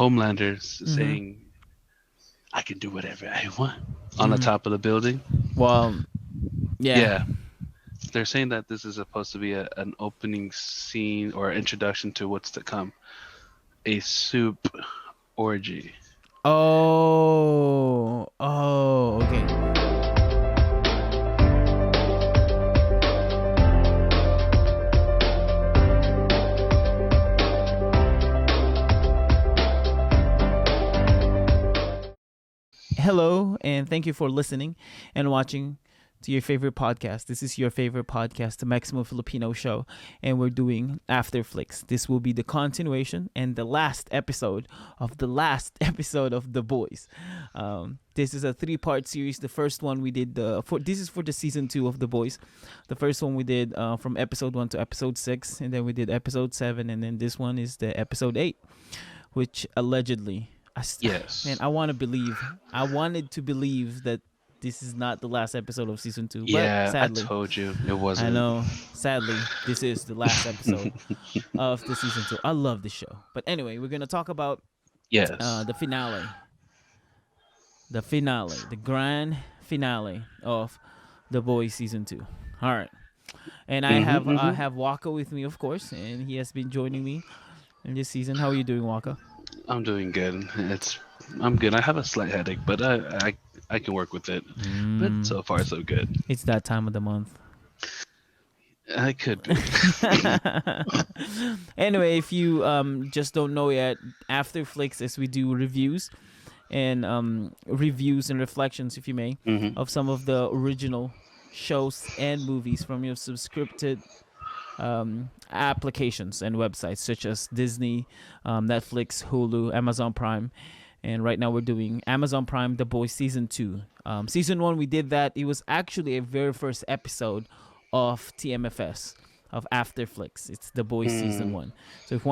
Homelander's Mm-hmm. saying, "I can do whatever I want" on the Mm-hmm. top of the building. Well, yeah. Yeah, they're saying that this is supposed to be an opening scene or introduction to what's to come, a soup orgy. Oh, okay. Hello, and thank you for listening and watching to your favorite podcast. This is your favorite podcast, the Maximum Filipino Show, and we're doing Afterflicks. This will be the continuation and the last episode of the last episode of The Boys. This is a three-part series. The first one we did this is for the season 2 of The Boys. The first one we did from episode 1 to episode 6, and then we did episode 7, and then this one is the episode 8, which allegedly man, Yes. I wanted to believe that this is not the last episode of season 2, but Yeah, I sadly, told you it I wasn't. know, sadly, this is the last episode of the season 2. I love the show. But anyway, we're going to talk about Yes. the finale. The grand finale of The Boys season 2. All right. And I Hmm. have Wakka with me, of course, and he has been joining me in this season. How are you doing, Wakka? I'm doing good. I'm good. I have a slight headache, but I can work with it. But Mm, so far so good. it's that time of the month. I could be. Anyway, if you just don't know yet, after flicks as we do reviews and reflections, if you may, Hmm. of some of the original shows and movies from your subscripted applications and websites such as Disney, Netflix, Hulu, Amazon Prime. And right now we're doing Amazon Prime The Boys season 2. Season 1 we did that. It was actually a very first episode of TMFS of Afterflicks. It's The Boys season 1. So if you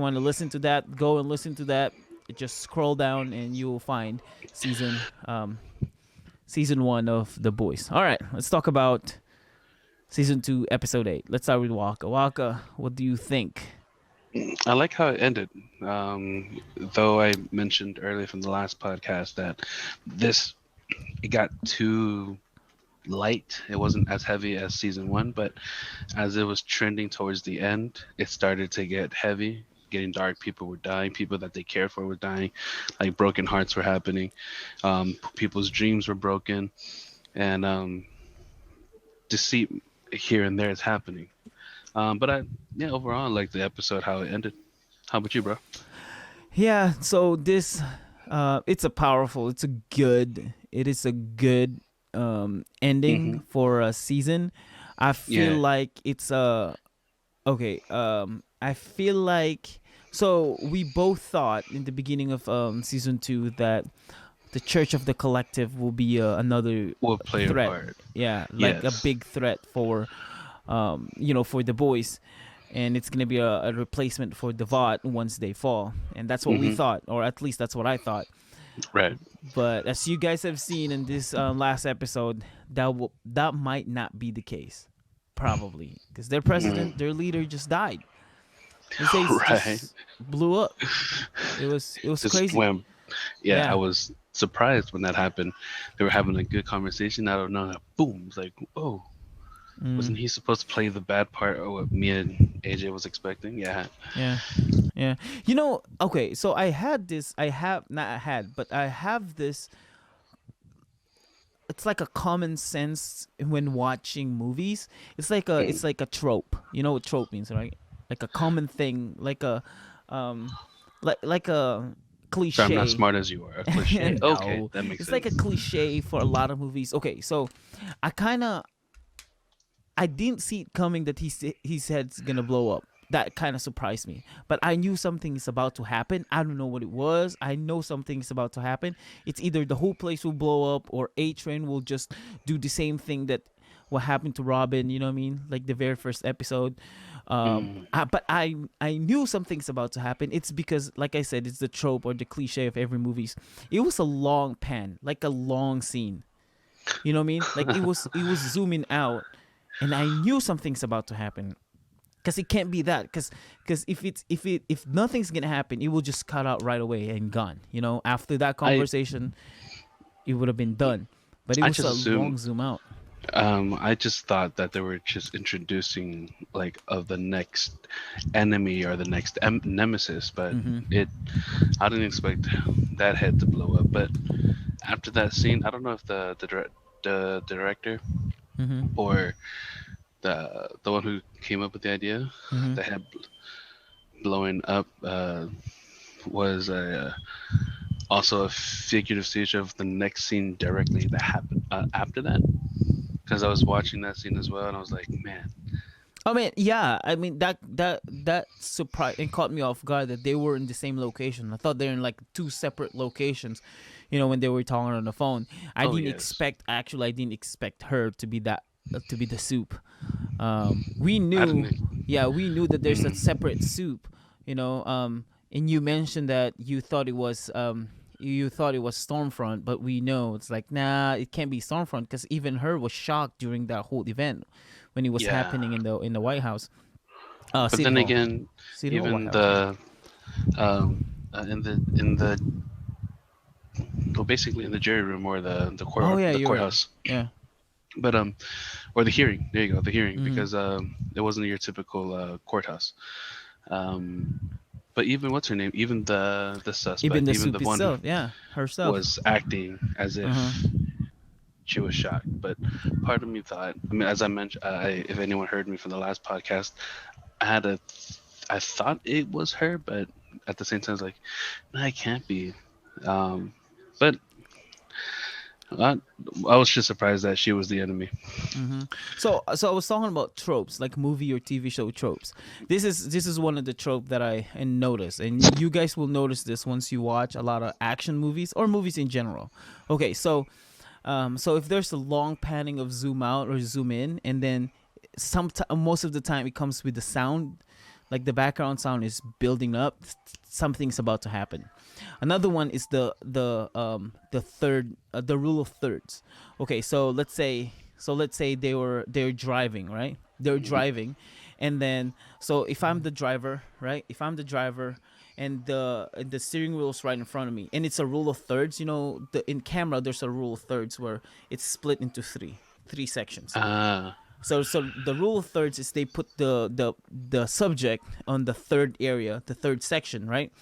wanna listen to that, go and listen to that. Just scroll down and you will find season 1 of The Boys. All right, let's talk about season 2, episode 8. Let's start with Wakka. Wakka, what do you think? I like how it ended. Though I mentioned earlier from the last podcast that this it got too light. It wasn't as heavy as season 1, but as it was trending towards the end, it started to get heavy, getting dark. People were dying. People that they cared for were dying. Like broken hearts were happening. People's dreams were broken, and deceit here and there is happening. But yeah, overall, I like the episode how it ended. How about you, bro? Yeah, so this it is a good Hmm. ending for a season. I feel Yeah. like it's a okay, I feel like so we both thought in the beginning of season 2 that the Church of the Collective will be another Will play a threat. part. Yeah, like a Yes. big threat for for the boys, and it's gonna be a replacement for the VOT once they fall, and that's what we Hmm. thought, or at least that's what I thought. Right. But as you guys have seen in this last episode, that might not be the case, probably, because their Mm. president, their leader, just died. His face Right. just blew up. It was Just crazy. when, yeah, I Yeah. was surprised when that happened. They were having a good conversation. I don't know. Boom. It's like, oh, Mm, wasn't he supposed to play the bad part or what me and AJ was expecting? Yeah. yeah. Yeah. Okay, so I have not I had, but I have this it's like a common sense when watching movies. Mm. It's like a trope. You know what trope means, right? Like a common thing, um like a So I'm not cliche. smart as you are. A cliche. Okay, No. that makes It's like a sense. cliche for a lot of movies. Okay, so I kind of I didn't see it coming that his head's gonna blow up. That kind of surprised me. But I knew something is about to happen. I don't know what it was. I know something is about to happen. It's either the whole place will blow up or A Train will just do the same thing that what happened to Robin. You know what I mean? Like the very first episode. Mm. But I knew something's about to happen. It's because, like I said, it's the trope or the cliche of every movies. It was a long pan, like a long scene. You know what I mean? Like it was zooming out, and I knew something's about to happen. because it can't be that, because if nothing's gonna happen, it will just cut out right away and gone. After that I conversation, it would have been done. But it I was just a assumed. long zoom out. I just thought that they were just introducing like of the next enemy or the next nemesis, but Mm-hmm. it I didn't expect that head to blow up. But after that scene, I don't know if the director Mm-hmm. or the one who came up with the idea, Mm-hmm. the head blowing up, was also a figurative speech of the next scene directly that happened after that. Because I was watching that scene as well, and I was like, man, I mean, yeah. I mean that surprised and caught me off guard that they were in the same location. I thought they're in like two separate locations. When they were talking on the phone, oh yes, I didn't expect her to be that to be the soup. We I knew, didn't. yeah, we knew that there's a separate Mm, soup. And you mentioned that you thought it was Stormfront, but we know it's like, nah, it can't be Stormfront because even her was shocked during that whole event when it was yeah, happening in the White House, but City then Hall, again, White even House, yeah. in the well, basically in the jury room or the Oh yeah, the you're right. courthouse, Yeah. but or the hearing. There you go, the hearing, Mm-hmm. because it wasn't your typical courthouse. Um, but even what's her name? Even the Even suspect, the even the soup one who itself, yeah, herself. was acting as if Uh huh. she was shocked. But part of me thought, I mean, as I mentioned, if anyone heard me from the last podcast, I had a, I thought it was her, but at the same time, I was like, no, it can't be. But I, I was just surprised that she was the enemy. Mm-hmm. So I was talking about tropes, like movie or TV show tropes. This is one of the trope that I noticed, and you guys will notice this once you watch a lot of action movies or movies in general. Okay, so if there's a long panning of zoom out or zoom in, and then most of the time it comes with the sound, like the background sound is building up, something's about to happen. Another one is the third the rule of thirds. Okay, so let's say they're driving, right? They're Mhm. driving, and then so if I'm the driver, right? If I'm the driver, and the steering wheel is right in front of me, and it's a rule of thirds. In camera there's a rule of thirds where it's split into three sections. Ah, So the rule of thirds is they put the subject on the third area, the third section, right?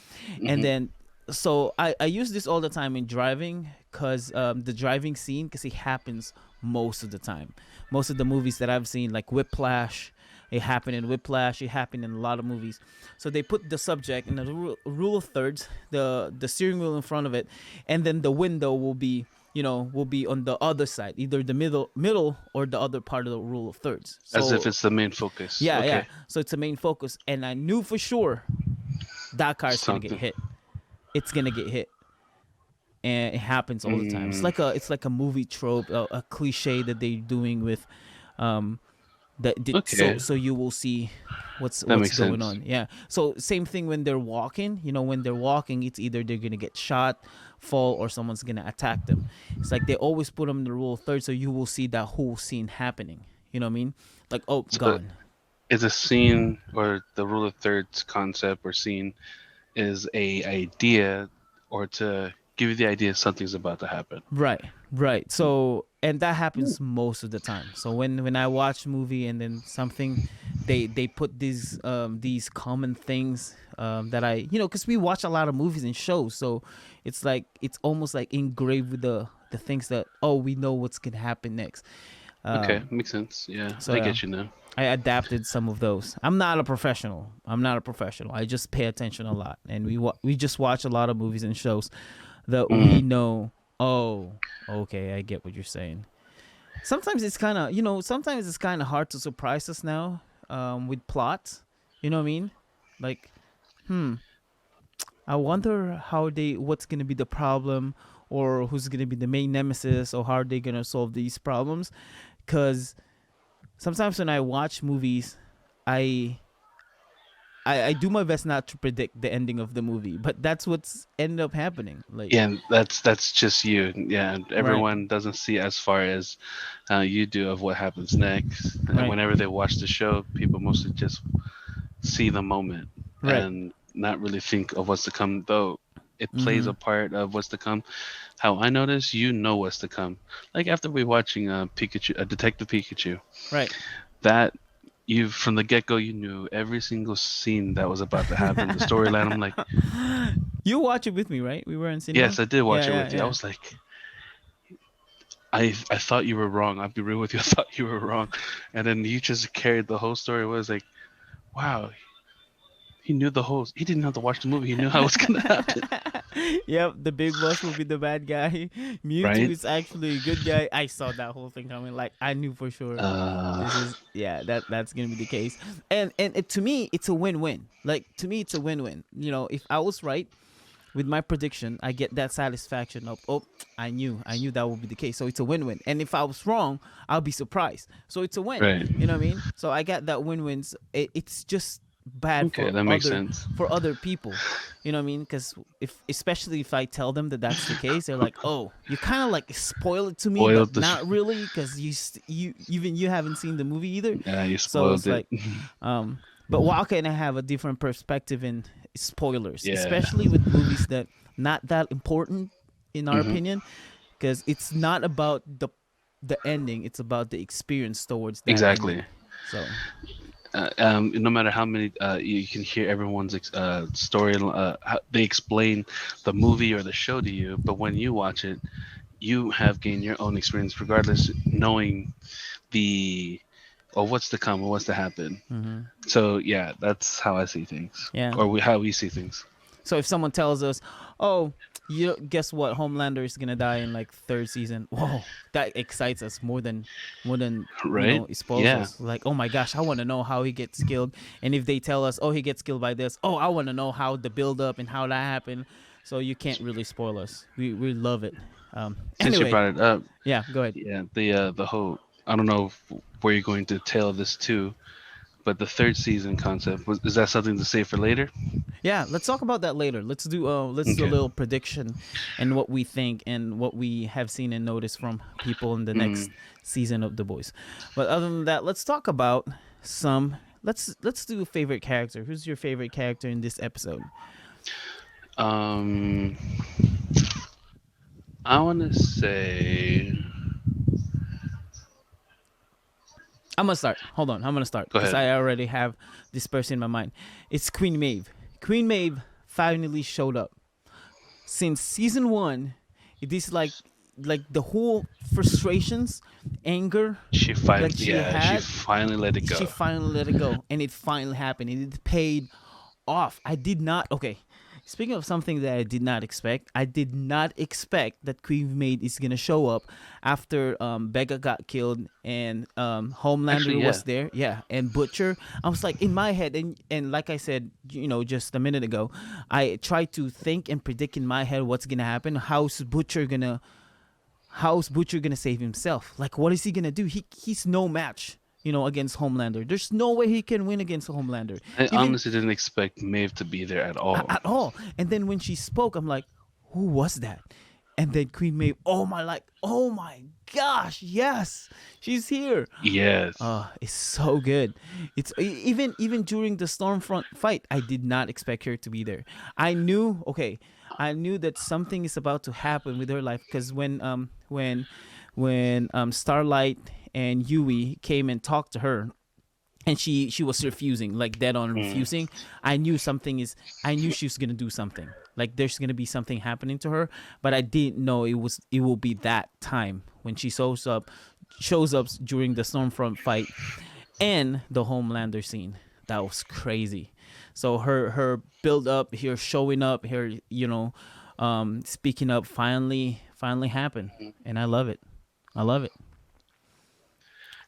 And hmm, then so I use this all the time in driving, because the driving scene, because it happens most of the time. Most of the movies that I've seen, like Whiplash, it happened in Whiplash. It happened in a lot of movies. So they put the subject in the rule of thirds, the steering wheel in front of it, and then the window will be on the other side, either the middle or the other part of the rule of thirds. as if So it's the main focus. yeah, yeah. Okay, So it's a main focus, and I knew for sure that car is gonna get something. hit. It's gonna get hit, and it happens all the time. It's Mm, like a movie trope, a cliche that they're doing with, um, okay, so you will see what's that what's makes going sense. on. Yeah. So same thing when they're walking. When they're walking, it's either they're gonna get shot, fall, or someone's gonna attack them. It's like they always put them in the rule of third, so you will see that whole scene happening. You know what I mean? Like, oh, So gone. is a scene or the rule of thirds concept or scene is a idea or to give you the idea something's about to happen. Right, right. So, and that happens most of the time. So when I watch movie and then something, they put these common things, that because we watch a lot of movies and shows, so it's almost like engraved with the things that, oh, we know what's gonna happen next. Okay, Um, makes sense. Yeah, so I yeah, get you now. I adapted some of those. I'm not a professional. I just pay attention a lot, and we just watch a lot of movies and shows that we Mm, know. Oh, okay, I get what you're saying. Sometimes it's kind of hard to surprise us now, with plots. You know what I mean? Like, hmm, I wonder what's gonna be the problem, or who's gonna be the main nemesis, or how are they gonna solve these problems? Because sometimes when I watch movies, I I do my best not to predict the ending of the movie, but that's what's ended up happening. Like, Yeah, and that's just you. Yeah, right, everyone doesn't see as far as you do of what happens next. And right, whenever they watch the show, people mostly just see the moment right. and not really think of what's to come. Though it plays Mm-hmm. a part of what's to come. How I notice, you know what's to come. Like after we watching Pikachu, Detective Pikachu, Right. that you from the get go, you knew every single scene that was about to happen. The storyline. I'm like, You watch it with me, right? We were in yes, cinema. I did watch Yeah, it yeah, with you. I yeah. was like, I thought you were wrong. I'll be real with you. I thought you were wrong, and then you just carried the whole story. It was like, wow, he knew the whole. He didn't have to watch the movie. He knew how it's gonna happen, Yep, the big boss will be the bad guy. Mewtwo right? is actually a good guy. I saw that whole thing coming. Like I knew for sure. Uh, This is yeah, that's gonna be the case. And to me, it's a win-win. Like to me, it's a win-win. You know, if I was right with my prediction, I get that satisfaction of I knew that would be the case. So it's a win-win. And if I was wrong, I'll be surprised. So it's a win. right. You know what I mean? So I got that win-wins. It's just bad Okay, that makes sense. for other people. You know what I mean? Because if especially if I tell them that that's the case, they're like, "Oh, you kind of like spoil it to me, but Spoiled the. not really, because you even you haven't seen the movie either." Yeah, you So spoiled it's it. like, but Waka and I have a different perspective in spoilers, Yeah. especially with movies that not that important in our Hmm. opinion, because it's not about the ending; it's about the experience towards that Exactly. ending. So No matter how many you can hear everyone's story, how they explain the movie or the show to you, but when you watch it, you have gained your own experience, regardless, knowing the or what's to come or what's to happen. mhm. So yeah, that's how I see things, Yeah. or how we see things. So if someone tells us, "Oh, you guess what? Homelander is gonna die in like third season." Whoa, that excites us more than Right? it spoils Yeah. us. Like, oh my gosh, I want to know how he gets killed. And if they tell us, "Oh, he gets killed by this," oh, I want to know how the build up and how that happened. So you can't really spoil us. We love it. Since you Anyway, brought it up, yeah, go ahead. yeah, the whole I don't know where you're going to tail this to, but the third season concept is that something to save for later? Yeah, let's talk about that later. Let's do a Okay. little prediction and what we think and what we have seen and noticed from people in the Mm. next season of The Boys. But other than that, let's talk about some let's do a favorite character. Who's your favorite character in this episode? Um, I want to say, I'm gonna start. Hold on, I'm gonna start go because ahead. I already have this person in my mind. It's Queen Maeve. Queen Maeve finally showed up. Since season one, it is like the whole frustrations, anger that she She had, finally let it she go. finally let it go, and it finally happened, and it paid off. I did not. Okay, speaking of something that I did not expect, I did not expect that Queen Maid is gonna show up after Becca got killed and Actually, Homelander yeah. was there. Yeah, and Butcher. I was like in my head, and like I said, just a minute ago, I tried to think and predict in my head what's gonna happen. How's Butcher gonna save himself? Like, what is he gonna do? He's no match, against Homelander. There's no way he can win against Homelander, I even honestly didn't expect Maeve to be there at all. at all. And then when she spoke, I'm like, who was that? And then Queen Maeve, oh my gosh, yes, she's here. Yes. It's so good. Even during the Stormfront fight, I did not expect her to be there. I knew, okay, I knew that something is about to happen with her life because when Starlight and Yui came and talked to her, and she was refusing, like dead on Mm. refusing. I knew she was gonna do something, like there's gonna be something happening to her, but I didn't know it will be that time when she shows up during the Stormfront fight and the Homelander scene. That was crazy. So her build up, her showing up, her speaking up finally happened, and I love it. I love it.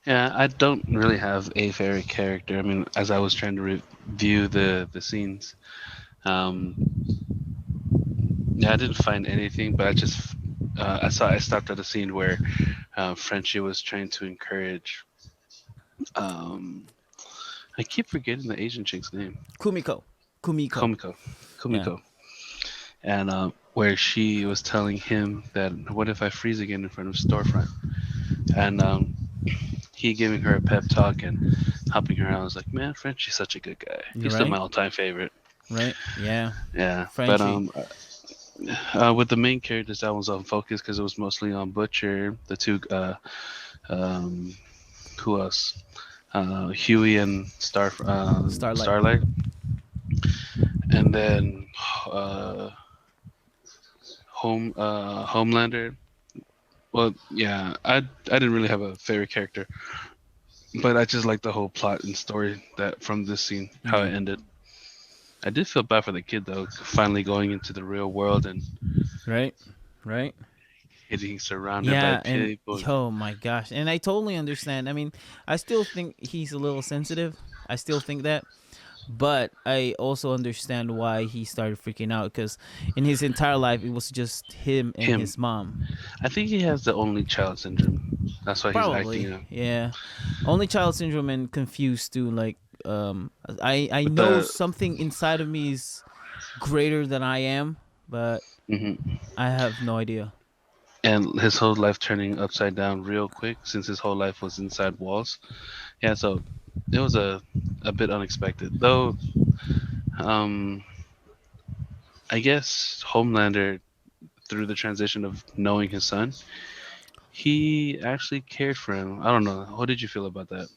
Yeah, I don't really have a favorite character. I mean, as I was trying to review the scenes, um, yeah, I didn't find anything, but I stopped at a scene where Frenchie was trying to encourage um, I keep forgetting the Asian chick's name. Kumiko. Kumiko. Komiko. Yeah. Komiko. And where she was telling him that, what if I freeze again in front of storefront? And he giving her a pep talk and helping her out. I was like, man, Frenchie's such a good guy. You're He's still right. my all-time favorite. Right. Yeah. Yeah, but Frenchie. with the main characters, that was on focus because it was mostly on Butcher, the two, um, who else? Huey and Starlight. Starlight, and then uh, Homelander. Well, yeah, I didn't really have a favorite character, but I just like the whole plot and story that from this scene, how Yeah. it ended. I did feel bad for the kid though, finally going into the real world and Right. Right. getting surrounded by Yeah, and people. oh my gosh. And I totally understand. I mean, I still think he's a little sensitive. I still think that. But I also understand why he started freaking out because in his entire life it was just him and Him, his mom. I think he has the only child syndrome. That's why he's Probably, acting out. yeah. Only child syndrome and confused too. Like, I But know the something inside of me is greater than I am, but mhm. I have no idea. And his whole life turning upside down real quick since his whole life was inside walls. Yeah, so it was a bit unexpected. Though um I guess Homelander, through the transition of knowing his son, he actually cared for him. I don't know. What did you feel about that?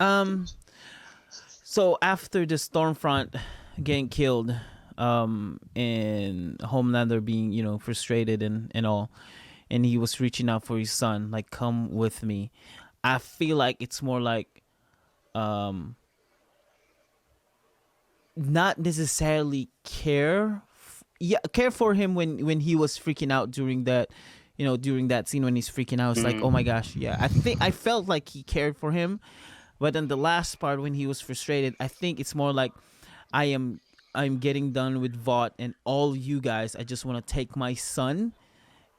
Um, so after the Stormfront getting killed, and Homelander being frustrated and all, and he was reaching out for his son, like come with me. I feel like it's more like um not necessarily yeah, care for him when he was freaking out during that during that scene when he's freaking out. It's like, oh my Mm, gosh, yeah, I think I felt like he cared for him. But then the last part when he was frustrated, I think it's more like i am I'm getting done with Vought and all you guys. I just want to take my son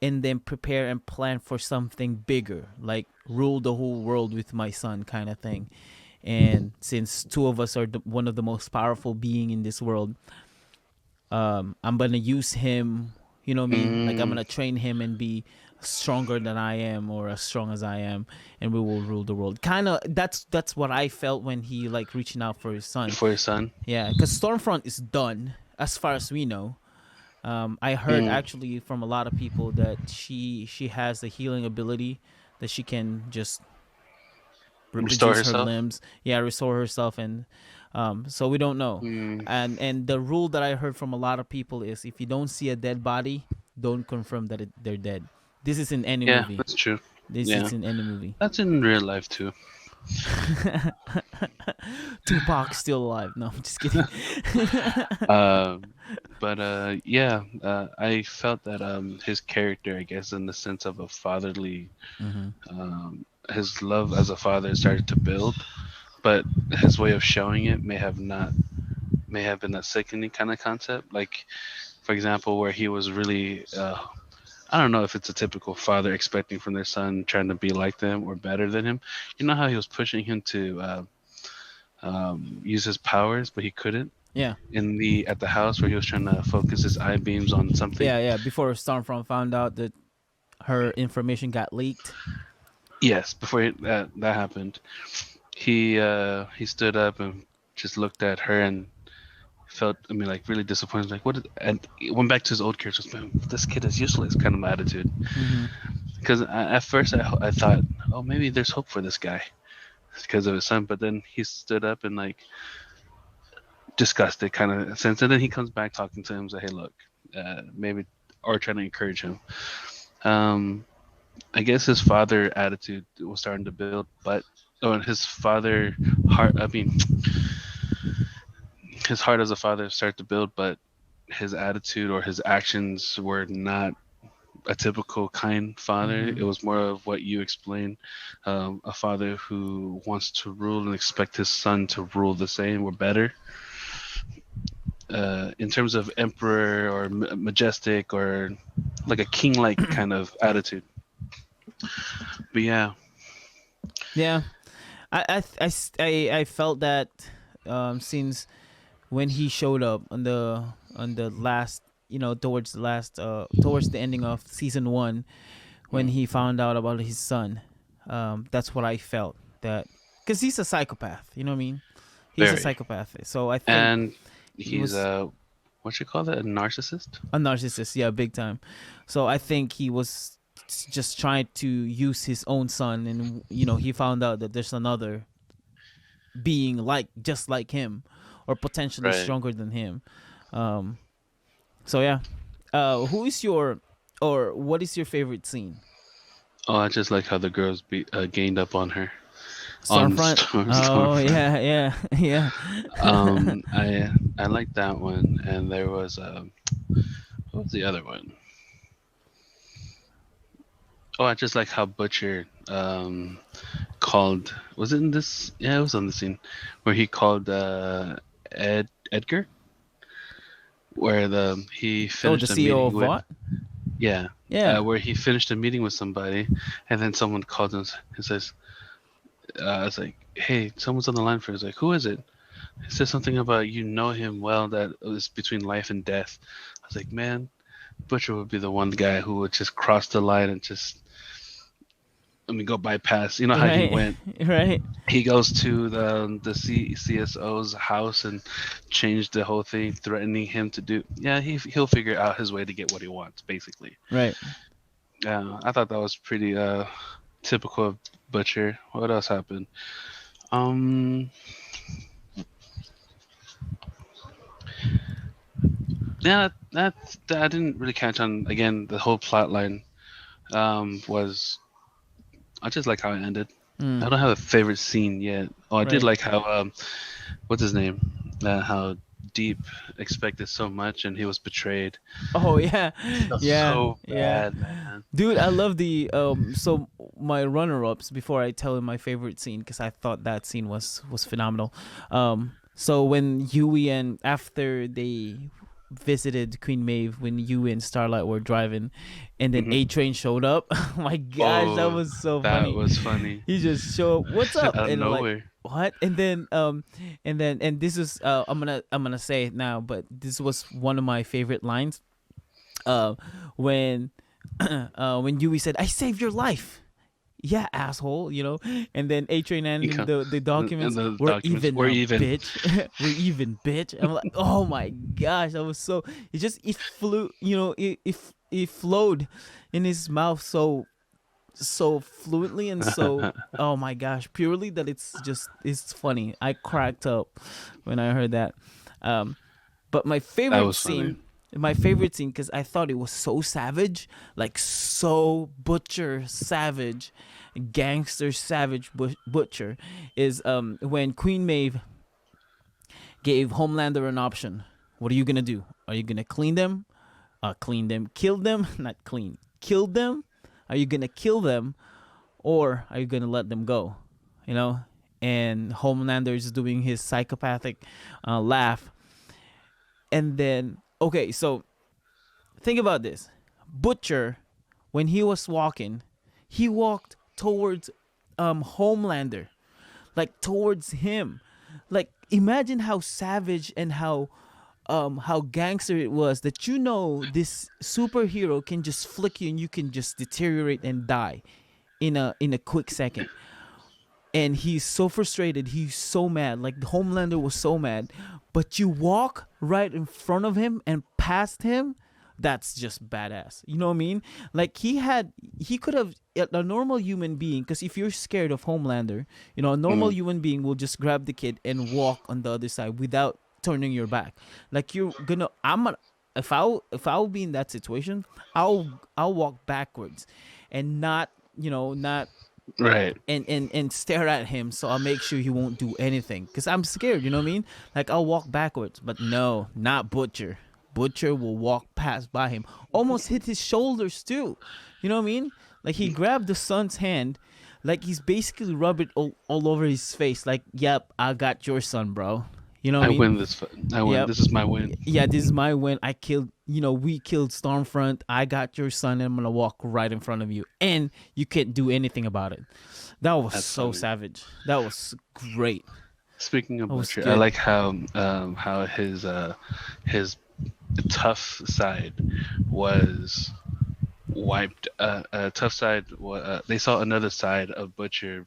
and then prepare and plan for something bigger, like rule the whole world with my son kind of thing. And since two of us are one of the most powerful being in this world, I'm gonna use him. You know me, like I'm mm, gonna train him and be stronger than I am or as strong as I am, and we will rule the world. Kind of that's what I felt when he like reaching out for his son. for his son. Yeah, because Stormfront is done as far as we know. I heard Mm, actually from a lot of people that she has the healing ability that she can just restore reduce her herself. limbs, yeah, restore herself, and so we don't know. Mm, And the rule that I heard from a lot of people is if you don't see a dead body, don't confirm that they're dead. This is in any yeah, movie. that's true. This Yeah, is in any movie. that's in real life too. Tupac's still alive. No, I'm just kidding. Um, but yeah, I felt that his character, I guess, in the sense of a fatherly, Mm-hmm. his love as a father started to build, but his way of showing it may have been a sickening kind of concept. Like, for example, where he was really, I don't know if it's a typical father expecting from their son trying to be like them or better than him. You know how he was pushing him to use his powers, but he couldn't Yeah, in the at the house where he was trying to focus his eye beams on something. yeah, yeah. Before Stormfront found out that her information got leaked. Yes, before that happened, he stood up and just looked at her and felt, I mean, like really disappointed. Like, what? And he went back to his old character. Man, this kid is useless, kind of attitude. Mm-hmm. Because at first I thought, oh, maybe there's hope for this guy because of his son. But then he stood up and like disgusted kind of sense, and then he comes back talking to him, say, hey, look, maybe, or trying to encourage him. Um, I guess his father attitude was starting to build, but oh, and his father heart. I mean, his heart as a father started to build, but his attitude or his actions were not a typical kind father. Mm-hmm. It was more of what you explained, a father who wants to rule and expect his son to rule the same or better. In terms of emperor or majestic or like a king-like kind of attitude. But yeah, Yeah. I felt that since when he showed up on the last, towards the last towards the ending of season 1, when he found out about his son. That's what I felt, that because he's a psychopath, you know what I mean? He's a Very. psychopath. So I think And he he's was a, what you call that, a narcissist? a narcissist, yeah, big time. So I think he was just trying to use his own son, and he found out that there's another being like just like him, or potentially Right. stronger than him. Um, so yeah, who is your or what is your favorite scene? Oh, I just like how the girls gained up on her on Stormfront. Oh Stormfront. yeah, yeah, yeah. I like that one, and there was what was the other one? Oh, I just like how Butcher called. Was it in this? Yeah, it was on the scene where he called Edgar, where the he Oh, the finished a CEO meeting of with, what? yeah, Yeah. where he finished a meeting with somebody, and then someone called him and says, "It's like, hey, someone's on the line for." Us. Like, who is it? He says something about you know him well, that it was between life and death. I was like, man, Butcher would be the one guy who would just cross the line and just, I mean, go bypass. You know how he Right. went. Right. He goes to CSO's house and changed the whole thing, threatening him to do. Yeah, he'll figure out his way to get what he wants, basically. Right. I thought that was pretty typical of Butcher. What else happened? Um, yeah, that I didn't really catch on. Again, the whole plot line was, I just like how it ended. I Mm, don't have a favorite scene yet. Oh, I did right. like how what's his name? How Deep expected so much and he was betrayed. Oh yeah. That's Yeah. so Yeah. bad, man. Dude, I love the so my runner-ups before I tell you my favorite scene, cuz I thought that scene was phenomenal. So when Yui and after they visited Queen Maeve, when Yui and Starlight were driving, and then A Hmm. Train showed up. Oh my gosh, that Oh, was so that funny. was funny. He just showed up, "What's Out up?" of And like, nowhere. what? And this is I'm gonna say it now, but this was one of my favorite lines. Uh when when Yui said, "I saved your life." Yeah, asshole, And then A Train He handed him come, the and documents. the We're documents even were now, even. bitch. We're even, bitch. I'm like, oh my gosh, I was so. It flew, it flowed in his mouth so fluently and so, oh my gosh, purely that it's funny. I cracked up when I heard that. Um, but That was funny. my favorite scene, because I thought it was so savage, like so butcher savage, gangster savage butcher, is when Queen Maeve gave Homelander an option. What are you gonna do? Are you gonna clean them, kill them, not clean, kill them? Are you gonna kill them, or are you gonna let them go? You know. And Homelander is doing his psychopathic laugh, and then okay, so think about this. Butcher, when he was walking, he walked towards Homelander, like towards him. Like imagine how savage and how gangster it was, that this superhero can just flick you and you can just deteriorate and die in a quick second. And he's so frustrated, he's so mad, like the Homelander was so mad, but you walk right in front of him and past him. That's just badass, you know what I mean? Like he could have, a normal human being, because if you're scared of Homelander, a normal Mm. human being will just grab the kid and walk on the other side without turning your back. Like you're gonna I'm gonna if I'll be in that situation, I'll walk backwards and not Right. and stare at him, so I'll make sure he won't do anything, because I'm scared, you know what I mean? Like I'll walk backwards, but no, not Butcher. Butcher will walk past by him, almost hit his shoulders too, you know what I mean? Like he grabbed the son's hand, like he's basically rubbed it all over his face, like, yep, I got your son, bro, you know what I I mean? win this. I win. Yep. This is my win. Yeah, this is my win. We killed Stormfront. I got your son, and I'm gonna walk right in front of you, and you can't do anything about it. That was That's so funny. savage. That was great. Speaking of That was Butcher, I good. like how his tough side was wiped. Tough side. They saw another side of Butcher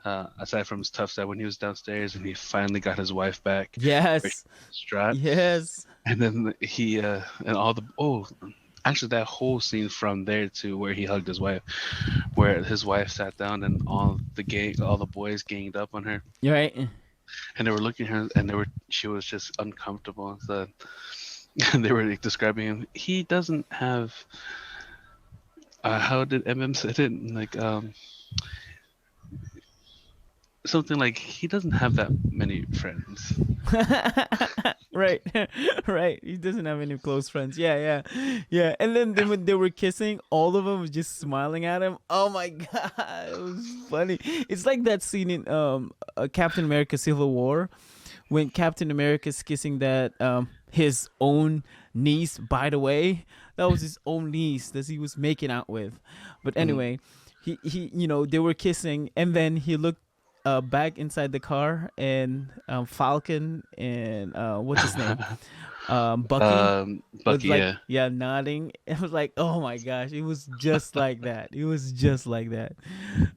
aside from his tough side when he was downstairs and he finally got his wife back, where she Yes. was distraught, Yes. and then he and all the actually that whole scene from there to where he hugged his wife, where his wife sat down and all the boys ganged up on her You're right. and they were looking at her and she was just uncomfortable. So and they were like, describing him. He doesn't have how did MM say it? Like something like he doesn't have that many friends. Right. Right. He doesn't have any close friends. Yeah, yeah. Yeah. And then when they were kissing, all of them was just smiling at him. Oh my god. It was funny. It's like that scene in Captain America Civil War when Captain America's kissing that his own niece, by the way. That was his own niece that he was making out with. But Mhm. anyway, he they were kissing and then he looked back inside the car and Falcon and what's his name? Bucky was Bucky, like yeah, nodding. It was like, oh my gosh, it was just like that. It was just like that.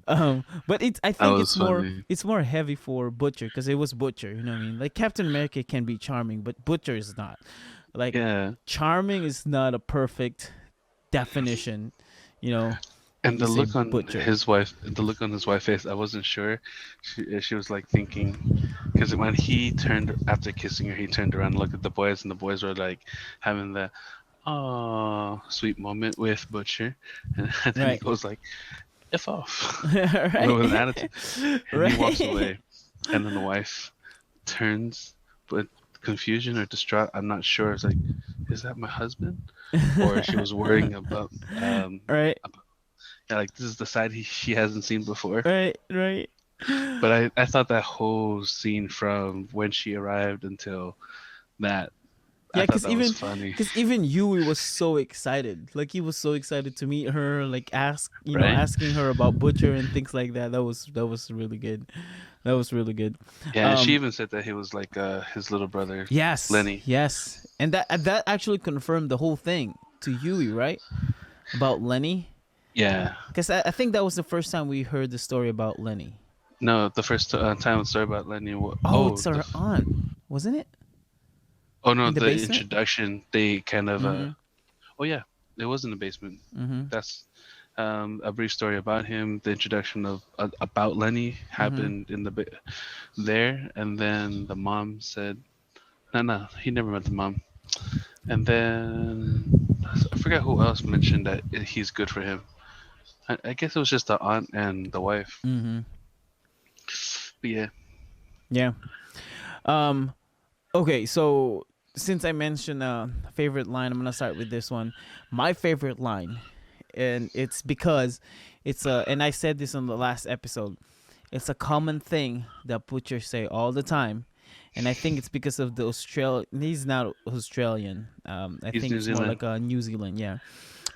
But it's I that think was funny. it's more heavy for Butcher because it was Butcher. You know what I mean? Like Captain America can be charming, but Butcher is not. Like Yeah, charming is not a perfect definition. You know, when and you the say look on Butcher. the look on his wife's face, I wasn't sure. She was like thinking, because when he turned after kissing her, he turned around and looked at the boys, and the boys were like having the oh sweet moment with Butcher, and then he Right. goes like, "F off," Right. with an attitude, and he walks Right. away, and then the wife turns, but confusion or distraught, I'm not sure. It's like, is that my husband? Or she was worrying Right. about yeah, like this is the side she hasn't seen before. Right. Right. But I thought that whole scene from when she arrived until that, I Yeah, thought that was funny, cause even Yui was so excited. Like he was so excited to meet her. Like right? asking her about Butcher and things like that. That was really good. That was really good. Yeah, and she Um, even said that he was like his little brother, yes, Lenny. yes, and that actually confirmed the whole thing to Yui, right? About Lenny, Yeah. because I think that was the first time we heard the story about Lenny. No, the first time I story about Lenny. Oh, it's her aunt, wasn't it? Oh no, In the the basement. introduction. They kind of Mm-hmm. oh yeah, it was in the basement. Mm-hmm. That's a brief story about him. The introduction of about Lenny Mm-hmm. happened in there, and then the mom said, no, he never met the mom. And then I forgot who else mentioned that he's good for him. I guess it was just the aunt and the wife. Mm-hmm. But yeah, Yeah. Um. Okay, so since I mentioned favorite line, I'm gonna start with this one. My favorite line, and it's because it's a, and I said this on the last episode. It's a common thing that butchers say all the time, and I think it's because of the Australian. He's not Australian. I he's think New it's more Zealand, like a New Zealand. Yeah,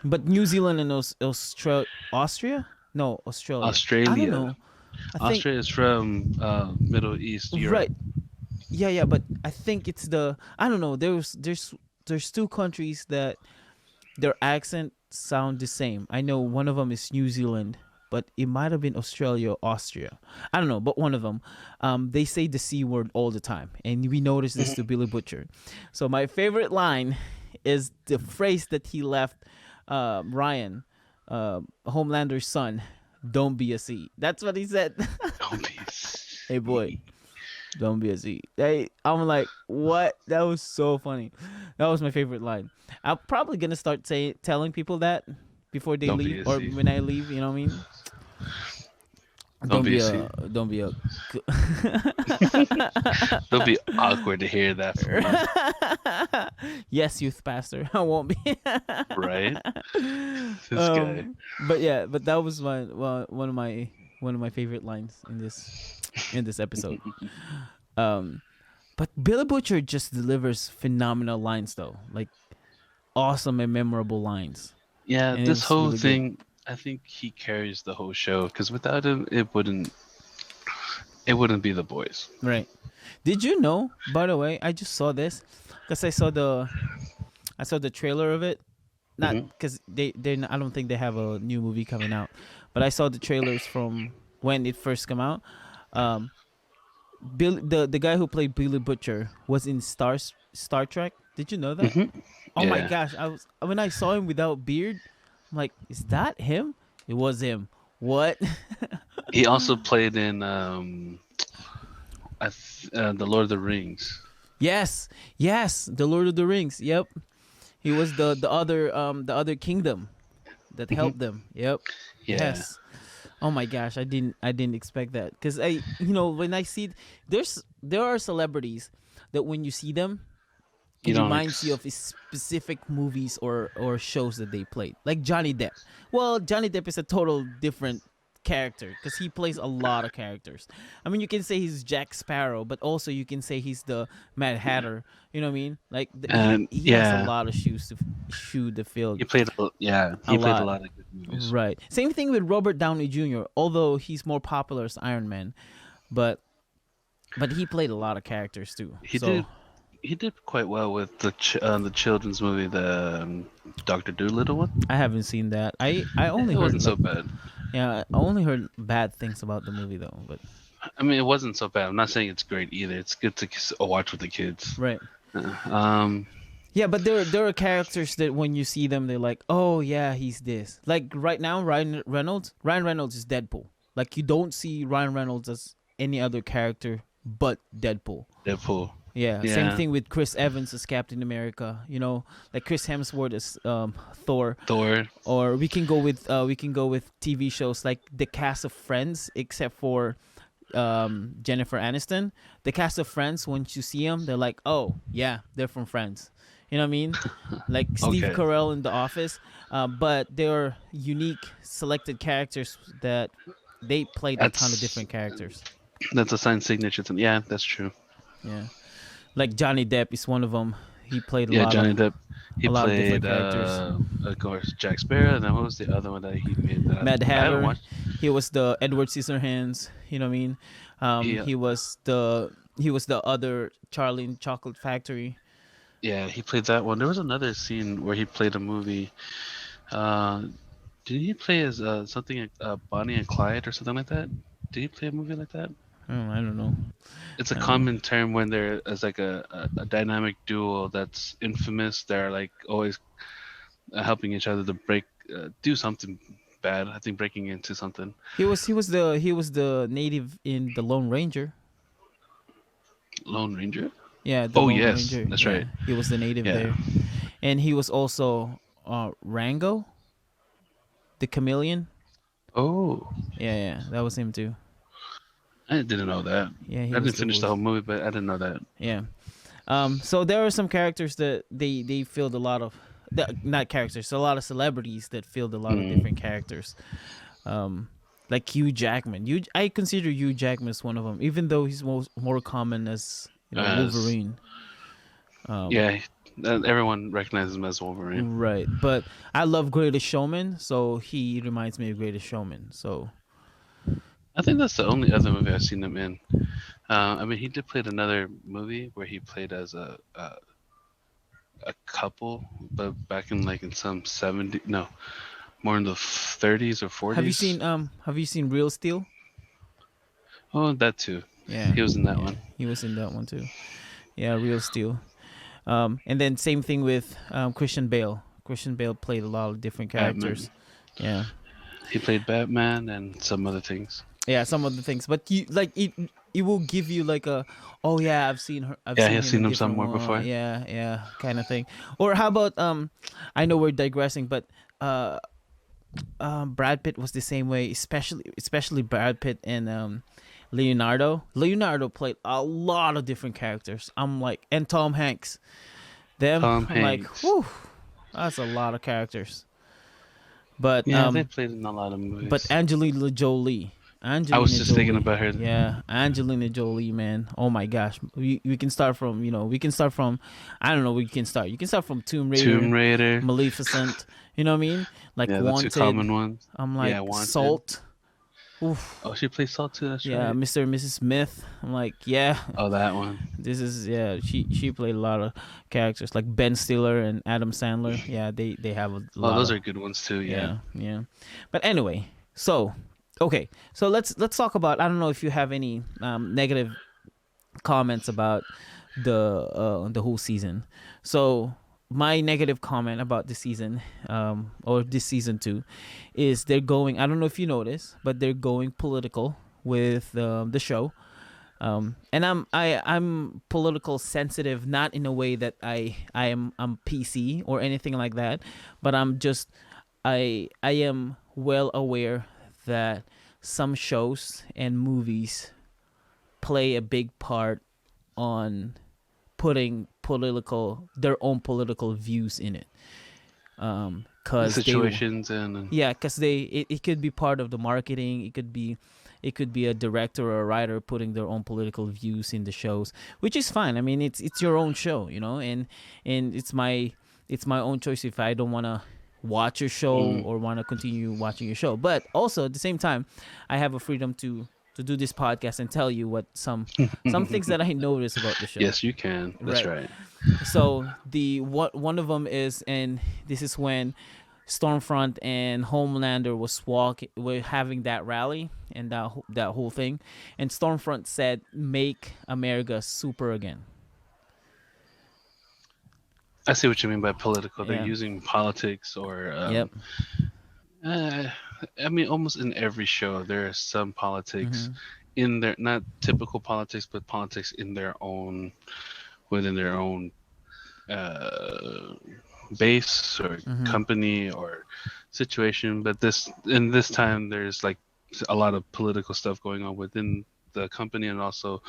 but New Zealand and Austria? No, Australia. I don't Australia. know. I think Austria is from Middle East Europe. right. Yeah, yeah, but I think it's the I don't know. There's two countries that their accent sound the same. I know one of them is New Zealand, but it might have been Australia or Austria. I don't know, but one of them. They say the c word all the time, and we noticed this to Mhm. Billy Butcher. So my favorite line is the phrase that he left Ryan, Homelander's son. Don't be a C. That's what he said. Don't be Hey boy, silly. don't be a Z. Hey, I'm like, what? That was so funny. That was my favorite line. I'm probably gonna start telling people that before they Don't be leave a or C. when I leave. You know what I mean? Don't be a C. Don't be a. It'll be awkward to hear that from you, Yes, youth pastor. I won't be. right? This guy. But yeah, but that was one of my favorite lines in this episode. Um, but Billy Butcher just delivers phenomenal lines though, like awesome and memorable lines, Yeah, and it this was whole really good. thing. I think he carries the whole show because without him, it wouldn't be the boys. Right. Did you know? By the way, I just saw this because I saw the trailer of it. Not Hmm. because I don't think they have a new movie coming out, but I saw the trailers from when it first came out. Um, the guy who played Billy Butcher was in Star Trek. Did you know that? Hmm. Oh my Yeah. gosh! I was when I saw him without beard, I'm like, is that him? It was him. What? He also played in the Lord of the Rings. Yes, yes, the Lord of the Rings. Yep, he was the other kingdom that Hmm. helped them. Yep. Yeah. Yes. Oh my gosh, I didn't expect that because when I see there are celebrities that when you see them, You it don't reminds you of specific movies or shows that they played. Like Johnny Depp. Well, Johnny Depp is a total different character because he plays a lot of characters. I mean, you can say he's Jack Sparrow, but also you can say he's the Mad Hatter. You know what I mean? Like and he has a yeah, lot of shoe to fill. yeah, A he played a lot. lot of good movies. Right. Same thing with Robert Downey Jr. Although he's more popular as Iron Man, but he played a lot of characters too. He So did he did quite well with the children's movie, the Doctor Dolittle one. I haven't seen that. I only It heard wasn't so like bad. yeah, I only heard bad things about the movie though. But I mean, it wasn't so bad. I'm not saying it's great either. It's good to watch with the kids. right. Um, Yeah, but there are characters that when you see them, they're like, oh yeah, he's this. Like right now, Ryan Reynolds. Ryan Reynolds is Deadpool. Like you don't see Ryan Reynolds as any other character but Deadpool. Deadpool. Yeah, same Yeah, thing with Chris Evans as Captain America. You know, like Chris Hemsworth as Thor. Thor. Or we can go with TV shows like the cast of Friends, except for Jennifer Aniston. The cast of Friends, once you see them, they're like, oh yeah, they're from Friends. You know what I mean? Like Steve Okay, Carell in The Office, but they're unique, selected characters that they played a ton of that's different characters. that's a sign signature to me. Yeah, that's true. Yeah, like Johnny Depp is one of them. He played Yeah, Johnny Depp. He a lot of different played, characters. of course, Jack Sparrow. And then what was the other one that he made that Mad I haven't Hatter. watched? He was the Edward Scissorhands. You know what I mean? He, He was the other Charlie in Chocolate Factory. yeah, he played that one. There was another scene where he played a movie. Uh, did he play as something like Bonnie and Clyde or something like that? Did he play a movie like that? Oh, I don't know. It's a I don't know. common term when there is like a dynamic duo that's infamous. They're like always helping each other to do something bad. I think breaking into something. He was the native in the Lone Ranger. Lone Ranger. Yeah, the Oh Lone yes, Ranger. that's right. Yeah, he was the native Yeah. there, and he was also Rango, the chameleon. Oh, Yeah, yeah, that was him too. I didn't know that. Yeah, he I was didn't the finish the voice. whole movie, but I didn't know that. Yeah. So there are some characters that they filled a lot of, not characters, a lot of celebrities that filled a lot of Mm. different characters. Um, like Hugh Jackman. I consider Hugh Jackman as one of them, even though he's more common as As Wolverine. Um, yeah, everyone recognizes him as Wolverine. right. But I love Greatest Showman, so he reminds me of Greatest Showman. So I think that's the only other movie I've seen him in. I mean, he did play in another movie where he played as a couple, but back in like in some 70, no, more in the 30s or 40s. have you seen Real Steel? Oh, that too. Yeah, He was in that yeah, one. he was in that one too. Yeah, Real Steel. And then same thing with Christian Bale. Christian Bale played a lot of different Batman. characters. Yeah, He played Batman and some other things. yeah, some of the things, but you like it will give you like a, oh yeah, I've Yeah, seen he's him in seen him different somewhere one, before. yeah, yeah, kind of thing. Or how about I know we're digressing, but uh Brad Pitt was the same way, especially Brad Pitt and Leonardo played a lot of different characters. I'm like, and Tom Hanks, them, Tom I'm like, Hanks. whew, that's a lot of characters. But Yeah, they played in a lot of but movies. Angelina Jolie. I was Angelina just thinking Jolie. about her. Yeah, Angelina Jolie, man. Oh my gosh. We can start from, we can start from, I don't know, we can start. You can start from Tomb Tomb Raider, Raider. Maleficent, you know what I mean? Like Yeah, the two Wanted. common ones. I'm like Yeah, Wanted. Salt. Oof. Oh, she plays Salt too. That's Yeah, right. Mr. and Mrs. Smith. I'm like, yeah. Oh, that one. This is, yeah, she played a lot of characters like Ben Stiller and Adam Sandler. Yeah, they have a Oh, lot those of, are good ones too. Yeah. yeah, yeah. But anyway, so okay, so let's talk about. I don't know if you have any negative comments about the whole season. So my negative comment about the season, or this season two, is they're going. I don't know if you notice, but they're going political with the show. And I'm political sensitive, not in a way that I'm PC or anything like that, but I am well aware that some shows and movies play a big part on putting their own political views in it. The Cause they situations and Yeah, because it could be part of the marketing. It could be a director or a writer putting their own political views in the shows, which is fine. I mean, it's your own show, and it's my own choice if I don't want to watch your show mm, or want to continue watching your show. But also at the same time, I have a freedom to do this podcast and tell you what some things that I notice about the show. yes, you can. That's Right. right. So one of them is, and this is when Stormfront and Homelander were having that rally and that whole thing, and Stormfront said, "Make America super again." I see what you mean by political. They're Yeah. using politics or Yep. uh, I mean, almost in every show there is some politics Mm-hmm. in their not typical politics, but politics in their own within their own uh, base or Mm-hmm. company or situation. But this time there's like a lot of political stuff going on within the company and also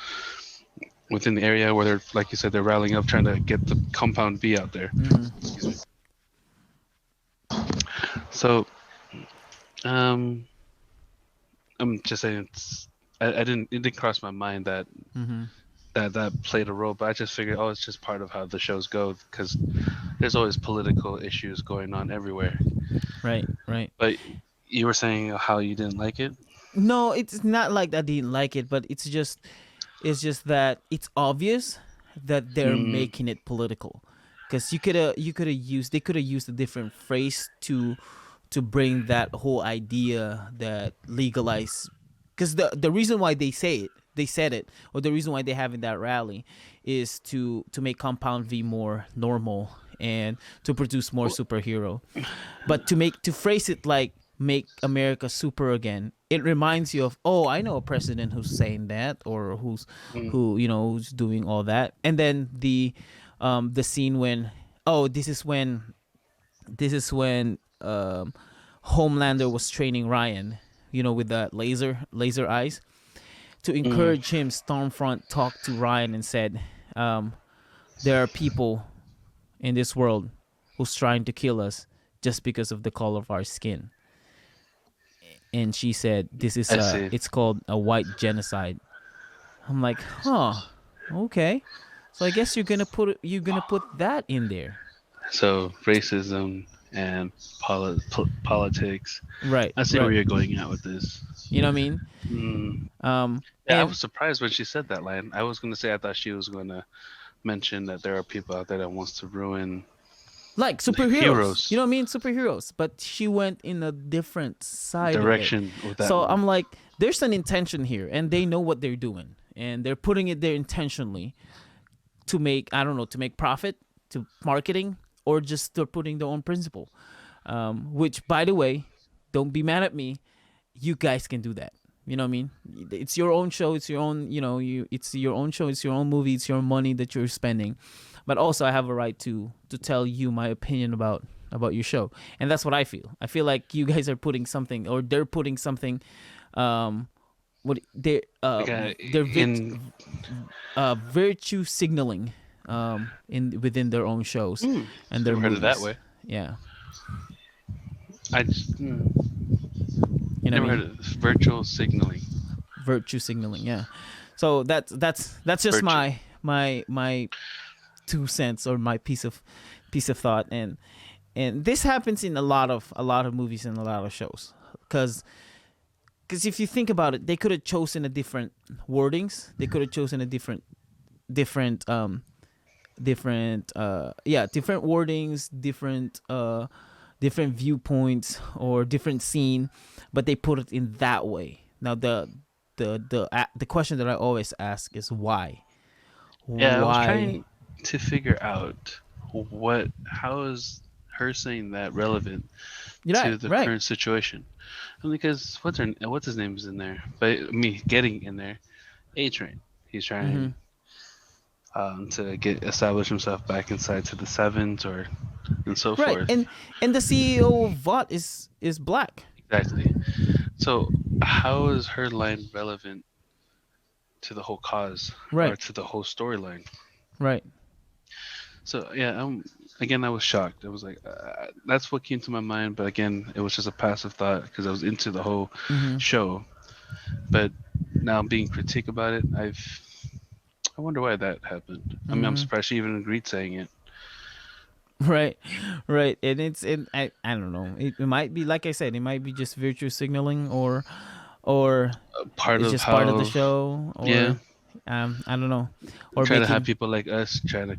within the area where they're, like you said, they're rallying up trying to get the compound B out there. Mm-hmm. Excuse me. So um I'm just saying it didn't cross my mind that Mm-hmm. that played a role, but I just figured, oh, it's just part of how the shows go because there's always political issues going on everywhere. Right. Right. But you were saying how you didn't like it. No, it's not like I didn't like it, but it's just that it's obvious that they're Mm, making it political, because you could have used they could have used a different phrase to bring that whole idea that legalize, because the reason why they said it, or the reason why they having that rally is to make Compound V more normal and to produce more well, superhero. But to phrase it like make America super again, it reminds you of, oh, I know a president who's saying that, or mm, who's doing all that. And then the scene when, oh, this is when Homelander was training Ryan, with the laser eyes, to mm. encourage him. Stormfront talked to Ryan and said, there are people in this world who's trying to kill us just because of the color of our skin. And she said, this is I see. it's called a white genocide. I'm like, huh, okay. So I guess you're gonna put that in there. So racism and politics. Right, I see where right. you're going at with this. You know what I mean? Mm. Yeah, I And was surprised when she said that line. I was going to say I thought she was going to mention that there are people out there that wants to ruin like superheroes, you heroes know what I mean? Superheroes. But she went in a different side of it. direction with that So one. I'm like, there's an intention here, and they know what they're doing, and they're putting it there intentionally to make, I don't know, to make profit, to marketing, or just they're putting their own principle. Which, by the way, don't be mad at me. You guys can do that. You know what I mean? It's your own show. It's your own. It's your own show. It's your own movie. It's your money that you're spending. But also, I have a right to tell you my opinion about your show, and that's what I feel. I feel like you guys are putting something, or they're putting something. What Like they're in virtue signaling in within their own shows and their never heard it that movies. way. Yeah. I just, You know what I Never heard mean? of this. Virtual signaling. Virtue signaling. Yeah. So that's just Virtue. my 2 cents or my piece of thought. And this happens in a lot of movies and a lot of shows because if you think about it, they could have chosen a different wordings. They could have chosen a different different wordings, different viewpoints or different scene, but they put it in that way. Now the question that I always ask is why? Yeah, I was Why? trying to figure out how is her saying that relevant Right, to the right. current situation. And because what's his name is in there, but me getting in there, A Train. He's Mm-hmm. trying to get establish himself back inside to the sevens or and so Right, forth. and the CEO of Vought is black. Exactly. So how is her line relevant to the whole cause or Right, to the whole storyline? right. So yeah, again I was shocked. I was like, that's what came to my mind. But again, it was just a passive thought because I was into the whole Mm-hmm. show. But now I'm being critique about it. I wonder why that happened. I mean, I'm Mm-hmm. surprised she even agreed saying it. Right, right. And I don't know. It might be like I said. It might be just virtue signaling, or Part it's of just part of the how, show, yeah, or I don't know, or try to have making people like us try to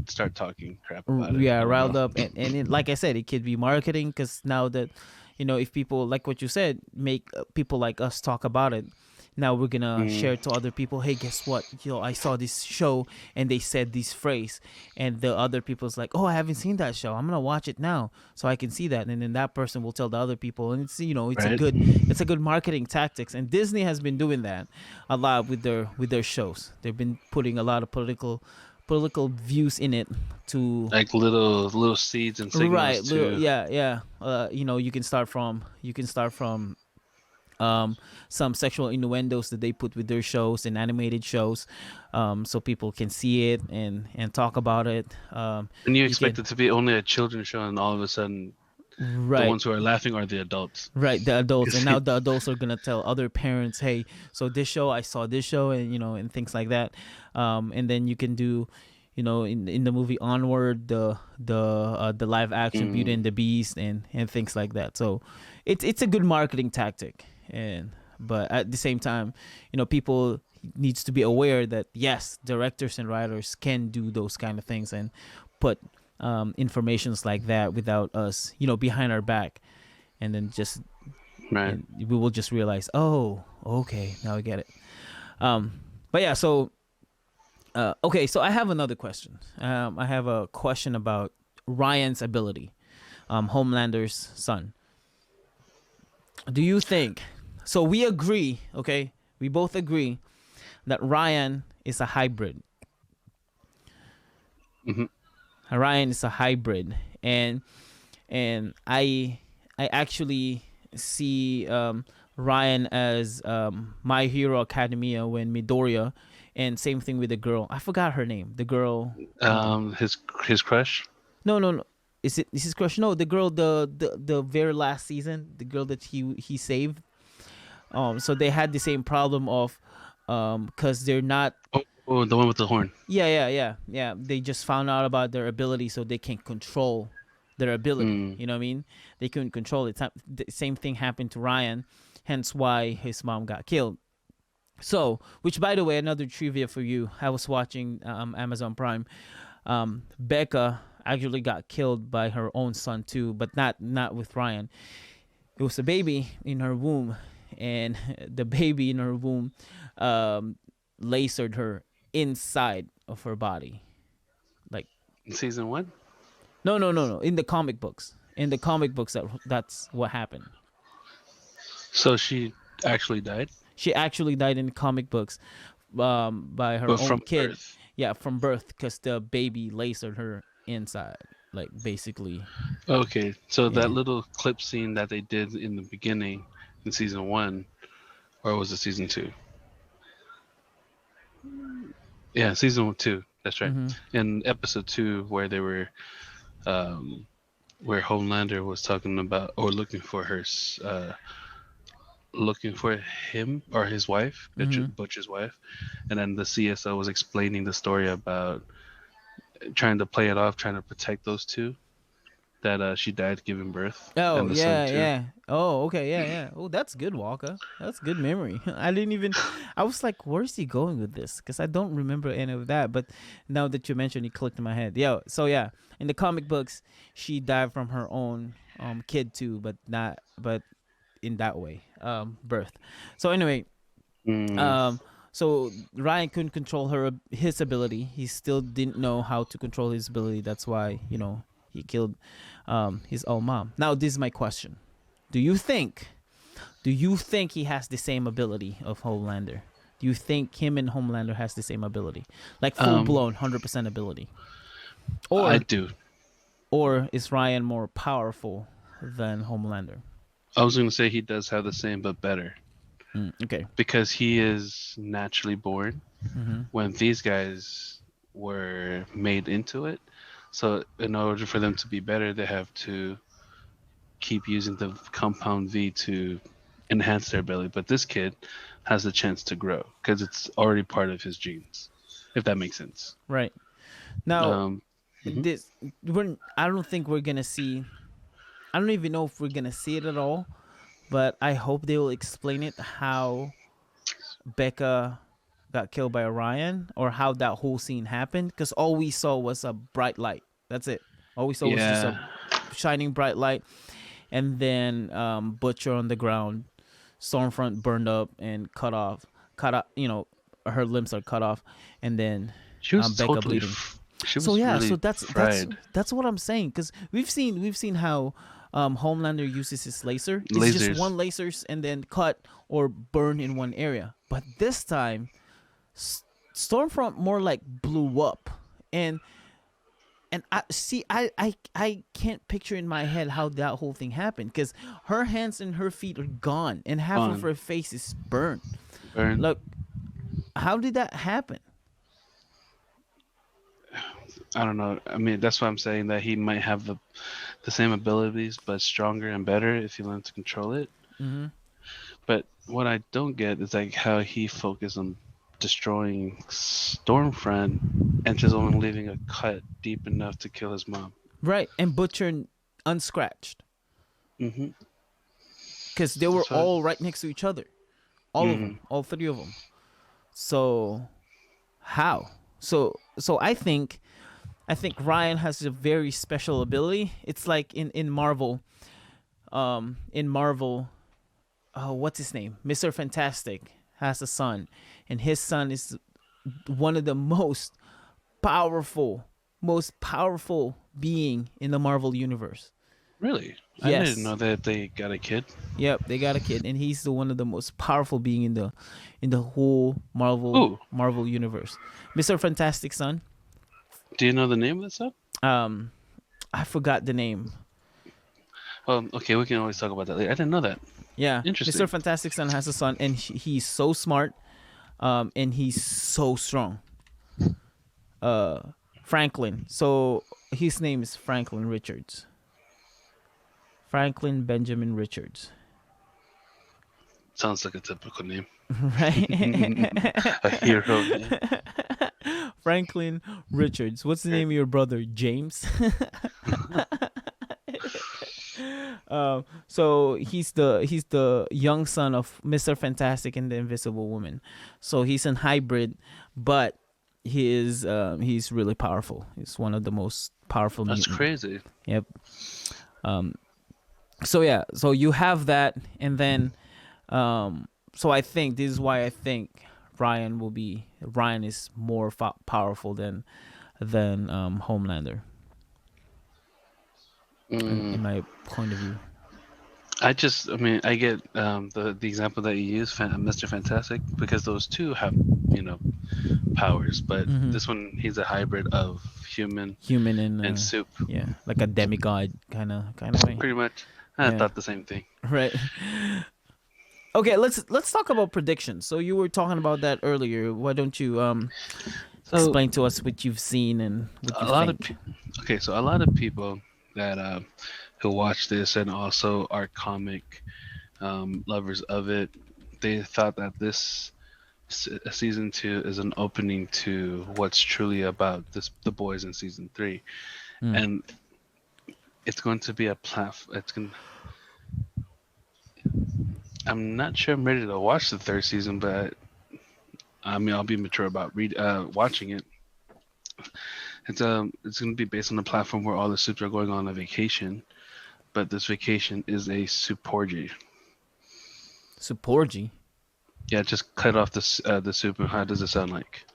start talking crap about it. yeah I don't know. riled up. And like I said, it could be marketing because now that if people like what you said, make people like us talk about it. Now we're gonna Mm, share it to other people. Hey, guess what? I saw this show and they said this phrase, and the other people's like, oh, I haven't seen that show. I'm gonna watch it now so I can see that, and then that person will tell the other people, and right? it's a good marketing tactics. And Disney has been doing that a lot with their shows. They've been putting a lot of political views in it to Like little seeds and signals right little to. yeah yeah you can start from um some sexual innuendos that they put with their shows and animated shows, so people can see it and talk about it. And you You expect can it to be only a children's show, and all of a sudden, the right ones who are laughing are the adults. right the adults, and 'Cause now the adults are gonna tell other parents, hey, so this show, I saw this show, and and things like that. And then you can do, in the movie Onward, the live action Beauty mm, and the Beast, and things like that. So it's a good marketing tactic. And but at the same time, people needs to be aware that yes, directors and writers can do those kind of things and put informations like that without us, behind our back, and then just right. and we will just realize, oh, okay, now I get it. But yeah, so okay, so I have another question. I have a question about Ryan's ability, Homelander's son. Do you think? So we agree, okay? We both agree that Ryan is a hybrid. Hmm. Ryan is a hybrid, and I actually see Ryan as My Hero Academia when Midoriya, and same thing with the girl. I forgot her name. The girl. His crush. No, no, no. Is his crush? No, the girl. The very last season, the girl that he saved. So they had the same problem of because they're not. Oh, the one with the horn. Yeah. They just found out about their ability, so they can control their ability. Mm, You know what I mean? They couldn't control it. The same thing happened to Ryan, hence why his mom got killed. So, which by the way, another trivia for you. I was watching Amazon Prime. Becca actually got killed by her own son too, but not with Ryan. It was a baby in her womb, and the baby in her womb um, lasered her inside of her body. Like, in season one. no. In the comic books, that's what happened. So she actually died, She actually died in the comic books, by her but own from kid. birth. Yeah, from birth, because the baby lasered her inside. Like, basically, Okay, so that yeah. little clip scene that they did in the beginning in season one, or was it season two? Yeah, season two. That's right. Mm-hmm. In episode two, where they were, where Homelander was talking about or looking for her looking for him or his wife, Mm-hmm. Butch's wife, and then the CSO was explaining the story about trying to play it off, trying to protect those two. That she died giving birth, Oh and the son yeah, too. yeah. Oh okay, yeah, yeah. Oh, that's good, Walker. That's good memory. I didn't even. I was like, where's he going with this? Because I don't remember any of that. But now that you mentioned, it clicked in my head. Yeah. So yeah, in the comic books, she died from her own kid too, but not but in that way birth. So anyway, Mm, um so Ryan couldn't control his ability. He still didn't know how to control his ability. That's why he killed his own mom. Now this is my question: do you think he has the same ability of Homelander? Do you think him and Homelander has the same ability, like full um, blown 100% ability, I or do. is Ryan more powerful than Homelander? I was going to say he does have the same, but better Okay. because he is naturally born. Mm-hmm. When these guys were made into it, so in order for them to be better, they have to keep using the compound V to enhance their ability. But this kid has the chance to grow because it's already part of his genes, if that makes sense. Right. Now, Um, mhm. this I don't think we're gonna see. I don't even know if we're gonna see it at all. But I hope they will explain it how Becca got killed by Orion, or how that whole scene happened. Because all we saw was a bright light. That's it. All we saw was just a Yeah, shining bright light, and then Butcher on the ground, Stormfront burned up and cut off. Her limbs are cut off, and then she was Becca totally, bleeding. she So was yeah, so really that's fried. that's what I'm saying, because we've seen how Homelander uses his laser. It's just Lasers. one lasers and then cut or burn in one area. But this time, Stormfront more like blew up, and I see. I can't picture in my head how that whole thing happened, because her hands and her feet are gone, and half of On her face is burned. burn. Look, how did that happen? I don't know. I mean, that's why I'm saying that he might have the same abilities, but stronger and better if he learns to control it. Mm-hmm. But what I don't get is like how he focused on destroying Stormfront and just only leaving a cut deep enough to kill his mom. Right, and Butcher unscratched, Mm-hmm. because they were So, all right next to each other, all of them, mm, all three of them. So how? So I think Ryan has a very special ability. It's like in Marvel, what's his name? Mr. Fantastic has a son, and his son is one of the powerful, most powerful being in the Marvel universe. really, I didn't Yes. know that they got a kid. Yep, they got a kid, and he's the one of the most powerful being in the whole Ooh, Marvel universe. Mr. Fantastic son. do you know the name of the son? Um, I forgot the name. Okay, we can always talk about that later. I didn't know that. Yeah, Mr. Interesting. Fantastic son has a son, and he's so smart, and he's so strong. Uh, Franklin. So his name is Franklin Richards. Franklin Benjamin Richards. Sounds like a typical name. Right. A hero name. Franklin Richards. What's the name of your brother? James. So he's the young son of Mr. Fantastic and the Invisible Woman. So he's an hybrid, but he's really powerful. He's one of the most powerful That's mutant. crazy. Yep. Um. So yeah. So you have that, and then, So I think this is why I think Ryan is more powerful than Homelander, in Mm, my point of view. I mean, I get the example that you use, Mr. Fantastic, because those two have, you know, powers, but Mm-hmm. this one he's a hybrid of human Human and and soup, yeah, like a demigod kind of way. pretty much. I Yeah. thought the same thing. Right. Okay, let's talk about predictions. So you were talking about that earlier. Why don't you So explain to us what you've seen and what a you lot of think? okay, so a lot of people that who watch this and also are comic lovers of it. They thought that this season 2 is an opening to what's truly about the boys in season 3, Mm. and it's going to be a platform. I'm not sure I'm ready to watch the third season, but I mean I'll be mature about watching it. It's going to be based on a platform where all the soups are going on a vacation, but this vacation is a soup orgy. Supporgy. Yeah, just cut off the soup. And how does it sound like?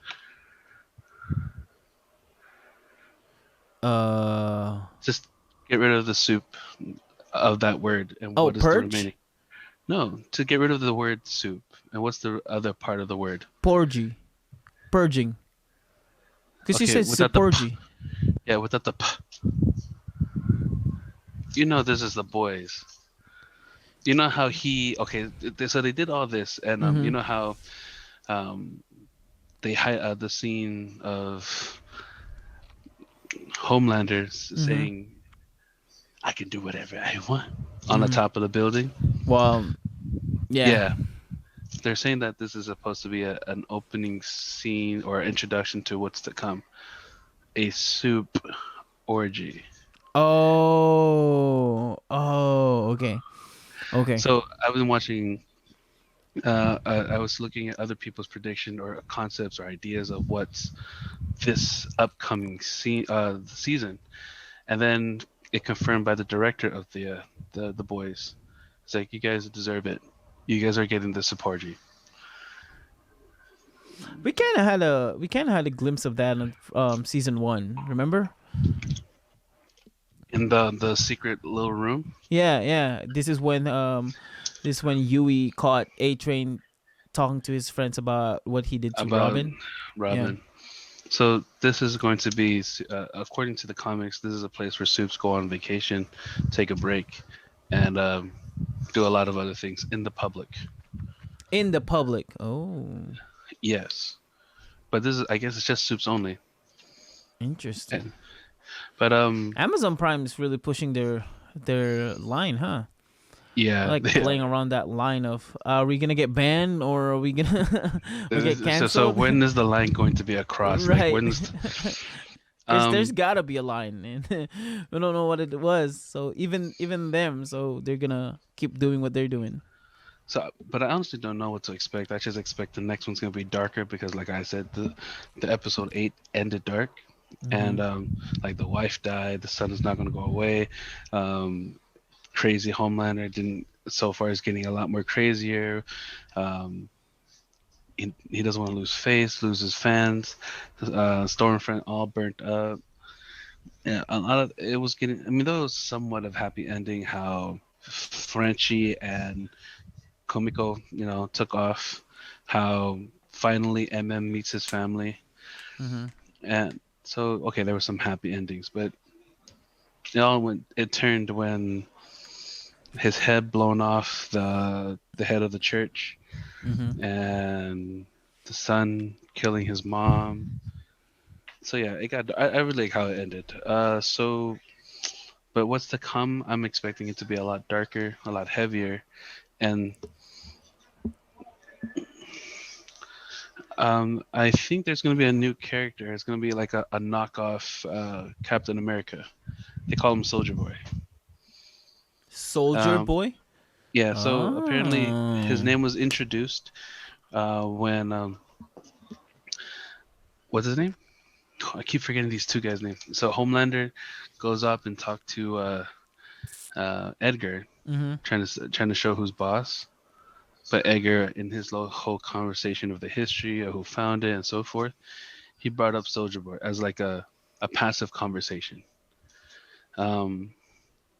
Uh Just get rid of the soup of that word, and oh, what is the purge? remaining? No, to get rid of the word soup, and what's the other part of the word? Porgy. Purging. Because you Okay, said without the p. supporgy. Yeah, without the p. You know this is the boys. You know how he okay. So they did all this, and you Mm-hmm. know how um they the scene of Homelanders Mm-hmm. saying, "I can do whatever I want" on the Mm-hmm. top of the building. Well, yeah. Yeah, they're saying that this is supposed to be an opening scene or introduction to what's to come, a soup orgy. Oh. Oh, okay. Okay. So I've been watching. I was looking at other people's prediction or concepts or ideas of what's this upcoming season, and then it confirmed by the director of the boys. It's like you guys deserve it. You guys are getting the soup orgy. We kind of had a glimpse of that in season 1, remember? In the secret little room. Yeah, yeah. This is when Yui caught A Train talking to his friends about what he did to About Robin. Yeah. Robin. So this is going to be, according to the comics, this is a place where soups go on vacation, take a break, and do a lot of other things in the public. In the public. Oh, Yes, but this is, I guess, it's just soups only. interesting. And, but Amazon Prime is really pushing their line, huh? I yeah, like yeah. playing around that line of are we gonna get banned or are we gonna or get So canceled? when is the line going to be across? Like Right. when's There's um gotta be a line, and we don't know what it was. So even them, so they're gonna keep doing what they're doing. so but I honestly don't know what to expect. I just expect the next one's gonna be darker because, like I said, the episode 8 ended dark, Mm-hmm. and like the wife died, the son is not gonna go away. Crazy Homelander didn't so far is getting a lot more crazier. Um, he doesn't want to lose face, lose his fans. Stormfront all burnt up. Yeah, a lot of it was getting. I mean, there was somewhat of happy ending how Frenchie and Komiko, took off. How finally MM meets his family, Mm-hmm. and so okay, there were some happy endings, but it all went. It turned when his head blown off the head of the church, Mm-hmm. and the son killing his mom. So yeah, it got. I really like how it ended. But what's to come? I'm expecting it to be a lot darker, a lot heavier, and I think there's going to be a new character. It's going to be like a knockoff Captain America. They call him Soldier Boy. Soldier Um, Boy. yeah. So apparently his Oh. name was introduced when what's his name? I keep forgetting these two guys' names. So Homelander goes up and talk to Edgar, Mm-hmm. trying to show who's boss. But Edgar, in his whole conversation of the history of who found it and so forth, he brought up Soldier Boy as like a passive conversation. Um,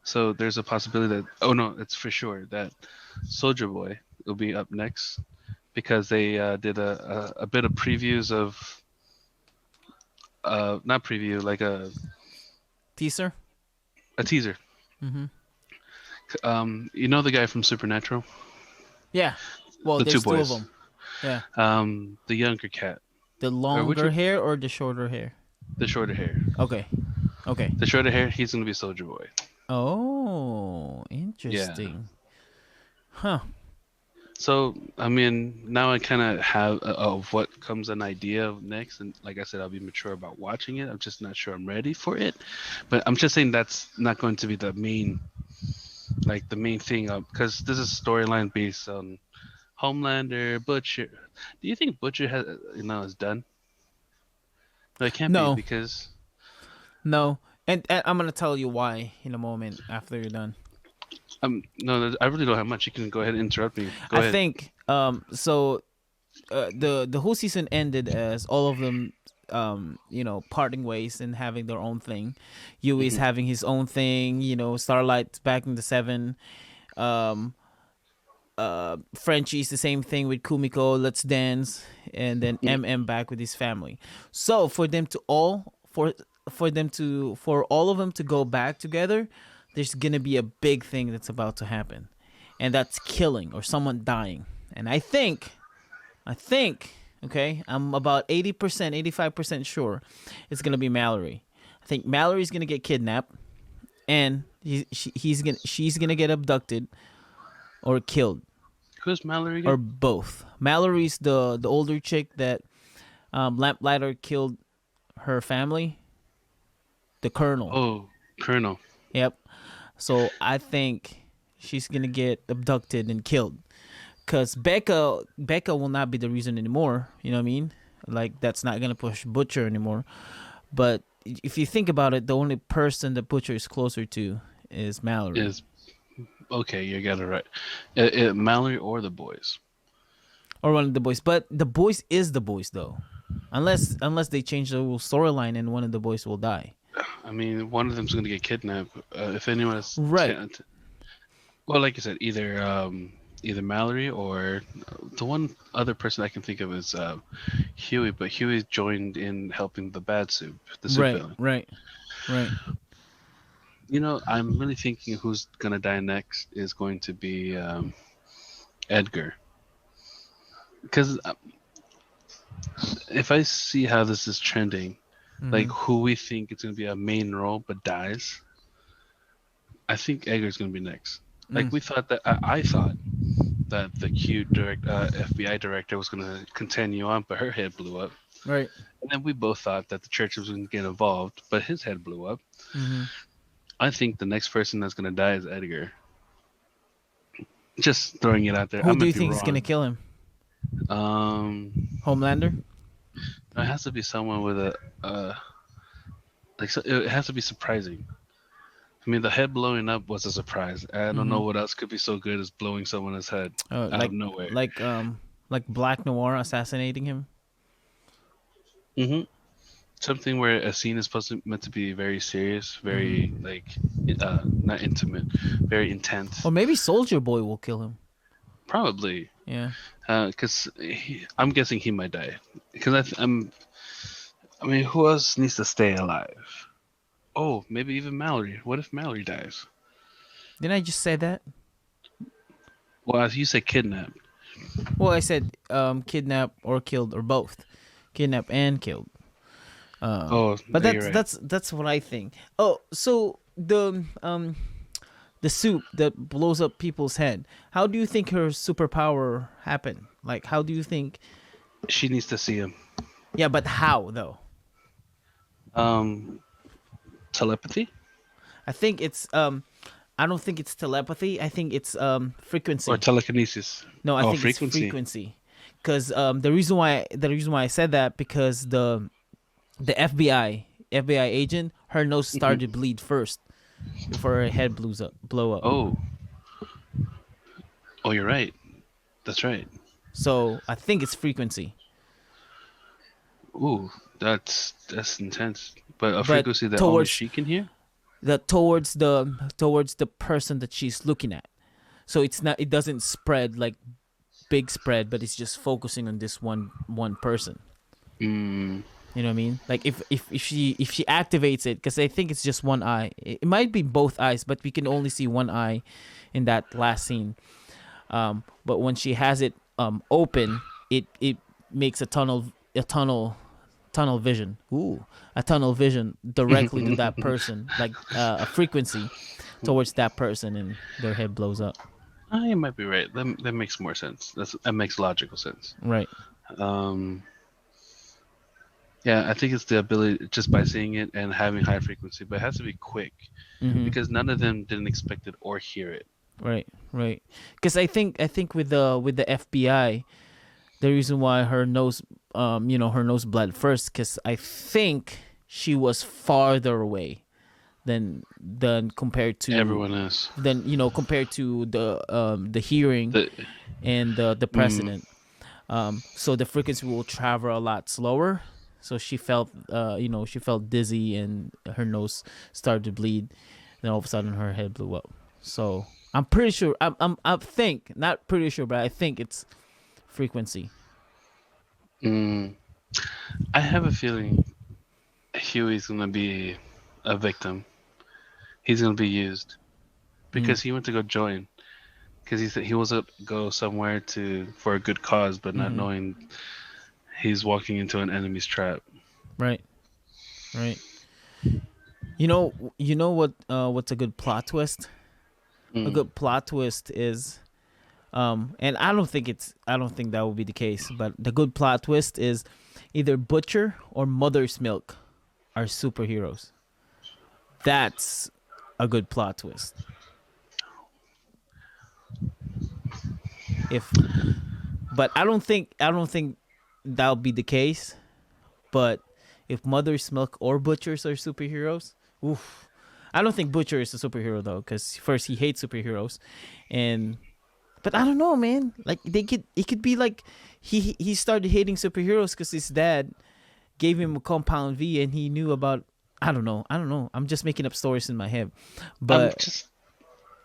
so there's a possibility that, oh no, it's for sure that Soldier Boy will be up next because they did a bit of previews of, not preview, like Teaser. a teaser. Mm-hmm. You know the guy from Supernatural, Yeah. Well, the two there's two of boys, them. Yeah. the younger cat, The or which longer one? hair or the shorter hair? The shorter hair. Okay. Okay. The shorter hair, he's gonna be Soldier Boy. Oh, Yeah. interesting. Huh. So, I mean, now I kind of have of what comes an idea of next, and like I said, I'll be mature about watching it. I'm just not sure I'm ready for it, but I'm just saying that's not going to be the main, like the main thing, because this is storyline based on Homelander, Butcher. Do you think Butcher has, is done? No, it can't be No, because no. And I'm gonna tell you why in a moment after you're done. no, I really don't have much. You can go ahead and interrupt me. Go I ahead. think so the whole season ended as all of them parting ways and having their own thing. Yui's Hmm. having his own thing, Starlight's back in the seven. um Frenchie's the same thing with Kumiko, let's dance, and then MM back with his family. So for all of them to go back together, there's gonna be a big thing that's about to happen, and that's killing or someone dying. And I think, okay, I'm about 80%, 85% sure it's gonna be Mallory. I think Mallory's gonna get kidnapped, and she's gonna get abducted or killed, Who's Mallory or again? both. Mallory's the older chick that Lamplighter killed her family, the Colonel. Oh, Colonel. Yep. So I think she's gonna get abducted and killed. Cause Becca will not be the reason anymore. You know what I mean? Like that's not gonna push Butcher anymore. But if you think about it, the only person that Butcher is closer to is Mallory Is okay. You got it right. Mallory or the boys. or one of the boys. But the boys is the boys though, unless they change the whole storyline and one of the boys will die. I mean, one of them's gonna get kidnapped. If anyone is, Right. well, like I said, either Mallory or the one other person I can think of is Huey. But Huey joined in helping the soup Right. villain. Right. Right. I'm really thinking who's gonna die next is going to be Edgar, because if I see how this is trending, like Mm-hmm. who we think it's gonna be a main role but dies, I think Edgar's gonna be next. Like Mm. we thought that I thought that the FBI director was gonna continue on, but her head blew up. Right. And then we both thought that the church was gonna get involved, but his head blew up. Mm-hmm. I think the next person that's gonna die is Edgar. Just throwing it out there. I Who do might you be think is gonna wrong. kill him? Um, Homelander. it has to be someone with a it has to be surprising. I mean, the head blowing up was a surprise. I don't Mm-hmm. know what else could be so good as blowing someone's head out of Like nowhere. like um like Black Noir assassinating him. Hmm. Something where a scene is meant to be very serious, very Mm-hmm. like not intimate, very intense. Or maybe Soldier Boy will kill him. Probably, Yeah. because I'm guessing he might die. Because I mean, who else needs to stay alive? Oh, maybe even Mallory. What if Mallory dies? Didn't I just say that? Well, as you said, kidnapped. Well, I said kidnap or killed or both. Kidnap and killed. Oh, But you're that's right. that's that's what I think. Oh, so the soup that blows up people's head. How do you think her superpower happened? Like how do you think? She needs to see him. Yeah, but how though? Um, telepathy I think it's I don't think it's telepathy. I think it's or frequency. telekinesis? No, I Oh, think it's frequency. frequency. Because the reason why I said that, because the FBI agent, her nose Hmm. started to bleed first before her head blow up. Oh, oh, you're right. That's right. So I think it's frequency. Ooh, that's intense. But a But frequency that only towards she can hear. towards the person that she's looking at. So it doesn't spread like big spread, but it's just focusing on this one person. Mm, You know what I mean? Like if she activates it, because I think it's just one eye. It might be both eyes, but we can only see one eye in that last scene. But when she has it open, it makes a tunnel vision. Ooh, a tunnel vision directly to that person, like a frequency towards that person, and their head blows up. You might be right. That makes more sense. That makes logical sense. Right. Um, yeah, I think it's the ability just by seeing it and having high frequency, but it has to be quick Mm-hmm. because none of them didn't expect it or hear it. Right. Right. Because I think with the FBI, the reason why her nose, her nose bled first, because I think she was farther away than compared to Everyone is. compared to the hearing The, and the mm, precedent. So the frequency will travel a lot slower. So she felt dizzy and her nose started to bleed. Then all of a sudden her head blew up. So I'm pretty sure. I think, not pretty sure, but I think it's frequency. mm, I have a feeling Huey's gonna be a victim. He's gonna be used Mm, because he went to go join because he said he was to go somewhere to for a good cause, but not mm-hmm. knowing he's walking into an enemy's trap. Right. Right. What's a good plot twist? A Mm. good plot twist is and I don't think that will be the case, but the good plot twist is either Butcher or Mother's Milk are superheroes. That's a good plot twist. If But I don't think that'll be the case. But if Mother's Milk or Butchers are superheroes, oof. I don't think Butcher is a superhero though, because first he hates superheroes, and but I don't know, man. Like it could be like he started hating superheroes because his dad gave him a compound V, and he knew about. I don't know. I'm just making up stories in my head, I'm but just.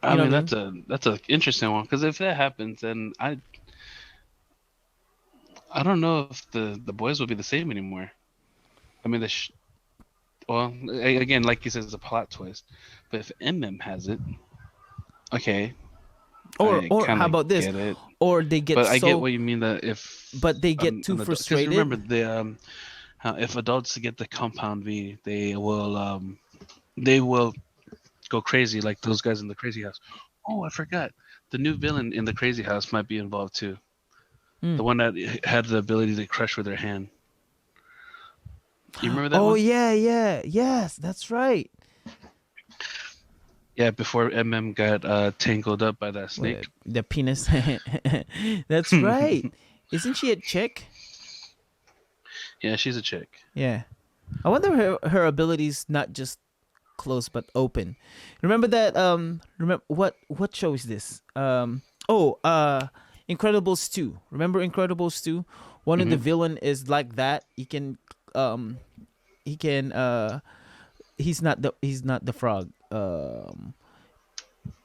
I you know what mean, I mean. that's a interesting one because if that happens, then I don't know if the boys will be the same anymore. I mean, well, again, like you said, it's a plot twist. But if MM has it, okay, I Or kind how of about this? get it. Or they get But I get so, what you mean that if but they get too because remember frustrated. how if adults get the compound V, they will go crazy like those guys in the crazy house. Oh, I forgot. The new villain in the crazy house might be involved too. Mm. The one that had the ability to crush with their hand. You remember that Oh one? yeah, yeah, yes, that's right. Yeah, before MM got tangled up by that snake. The penis. That's right. Isn't she a chick? Yeah, she's a chick. Yeah. I wonder her abilities not just close but open. Remember that remember what show is this? Oh, Incredibles 2. Remember Incredibles 2? One of the Hmm. villain is like that. Um he can he's not the frog.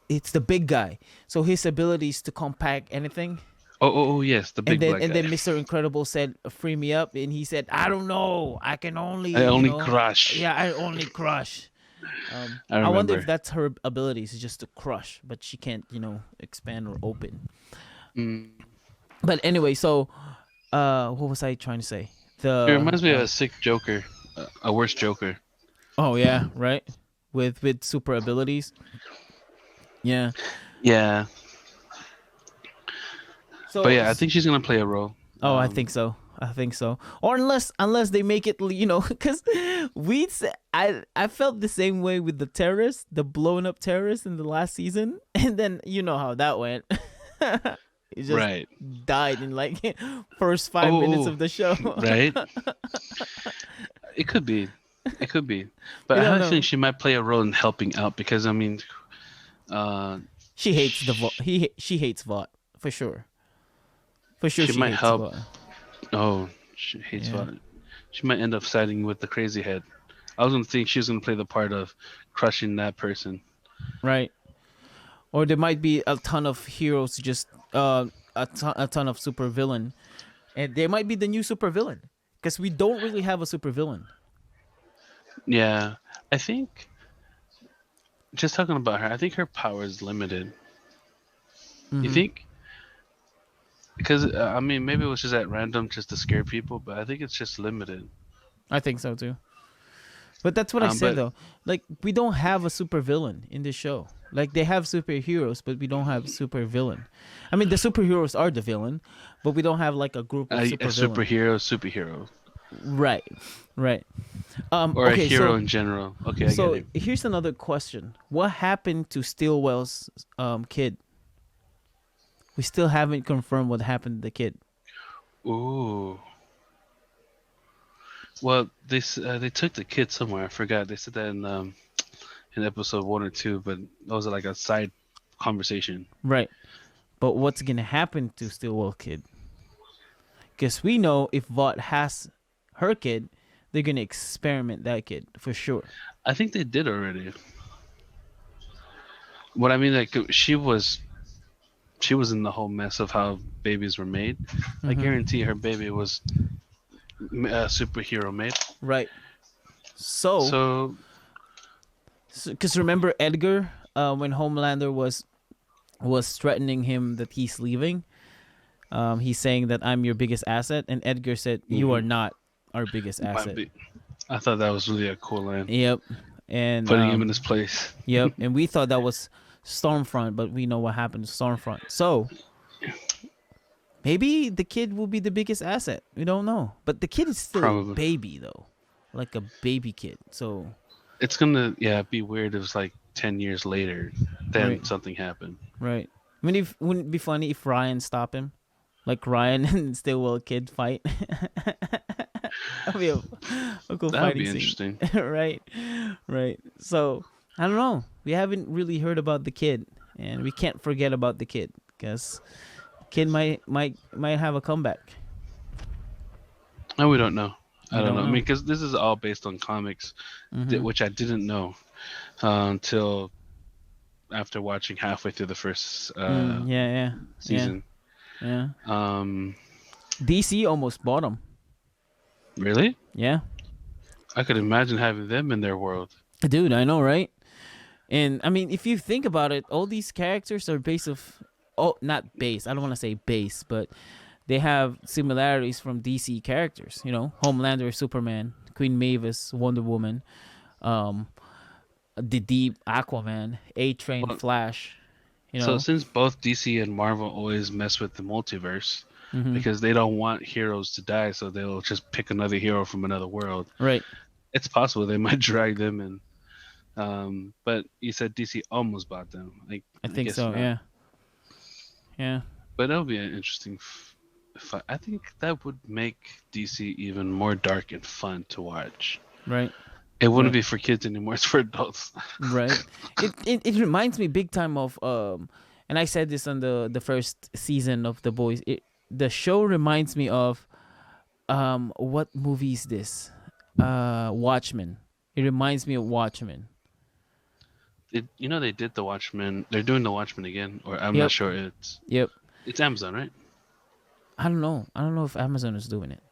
It's the big guy. So his ability is to compact anything. Yes, the big black And guy. then Mr. Incredible said, "Free me up," and he said, "I don't know. I can only, I only crush. yeah, I only crush." I I wonder if remember. that's her abilities, is just to crush, but she can't, expand or open. Mm. But anyway, so what was I trying to say? It The reminds me of a sick Joker, a worse Joker. Oh yeah, right. With super abilities, yeah. Yeah, but So yeah, I think she's gonna play a role. oh, I think so. I think so. Or unless they make it, because I felt the same way with the terrorist, the blown up terrorist in the last season, and then you know how that went. He just Right. died in like first 5 minutes Oh, of the show. right. It could be. It could be. But You I don't have a feeling know. she might play a role in helping out because I mean, uh, She hates the Vought. sh- She hates Vought for sure. For sure, she she might hates help. Vought. Oh, she hates Yeah. Vaughn. She might end up siding with the crazy head. I was gonna think she was gonna play the part of crushing that person. Right. Or there might be a ton of heroes, just a ton of super villain, and they might be the new supervillain because we don't really have a supervillain. Yeah, I think just talking about her, I think her power is limited. You Mm-hmm. think? Because I mean, maybe it was just at random just to scare people, but I think it's just limited. I think so too. But that's what I said But though. Like we don't have a super villain in this show. Like they have superheroes, but we don't have super villain. I mean, the superheroes are the villain, but we don't have like a group of a super villain. superhero, Right, right. or a Okay, hero so in general. Okay, I get it. here's another question: what happened to Stillwell's kid? We still haven't confirmed what happened to the kid. Ooh. Well, they took the kid somewhere. I forgot. They said that in episode 1 or 2, but that was like a side conversation. Right. But what's gonna happen to Stillwell kid? Because we know if Vought has her kid, they're gonna experiment that kid for sure. I think they did already. What I mean, like she was in the whole mess of how babies were made. I Mhm. guarantee her baby was superhero made. Right. So, So because remember Edgar, when Homelander was threatening him that he's leaving, he's saying that I'm your biggest asset, and Edgar said, "You are not our biggest asset." I thought that was really a cool line. Yep. And Putting him in his place. yep. And we thought that was Stormfront, but we know what happened to Stormfront. So maybe the kid will be the biggest asset. We don't know, but the kid is still Probably. a baby though, like a baby kid. So It's gonna be weird if it's like 10 years later, then Right. something happened. right. I mean, if wouldn't it be funny if Ryan stopped him, like Ryan and Stillwell kid fight? That'd be a cool That would fighting be scene. interesting. Right, right. So I don't know. We haven't really heard about the kid, and we can't forget about the kid because kid might have a comeback. No, we don't know. We I don't don't know. I know. mean, because this is all based on comics, Mhm. which I didn't know until after watching halfway through the first Yeah, yeah, season. yeah. Um, DC almost bought him. really? Yeah, I could imagine having them in their world. dude, I know, right? And I mean, if you think about it, all these characters are based of, oh, not base. I don't want to say base, but they have similarities from DC characters. You know, Homelander, Superman, Queen Mavis, Wonder Woman, um, the Deep, Aquaman, A Train, Well, Flash. You so know, since both DC and Marvel always mess with the multiverse hmm because they don't want heroes to die, so they'll just pick another hero from another world. right? It's possible they might drag them in. But you said DC almost bought them. I I think guess so. not. Yeah, yeah, But that'll be an interesting fight. I think that would make DC even more dark and fun to watch. right, It wouldn't right, be for kids anymore. It's for adults. right. It reminds me big time of and I said this on the first season of The Boys. The show reminds me of what movie is this? Watchmen. It reminds me of Watchmen. They did the Watchmen. They're doing the Watchmen again, or I'm Yep, not sure. It's yep. it's Amazon, right? I don't know. I don't know if Amazon is doing it.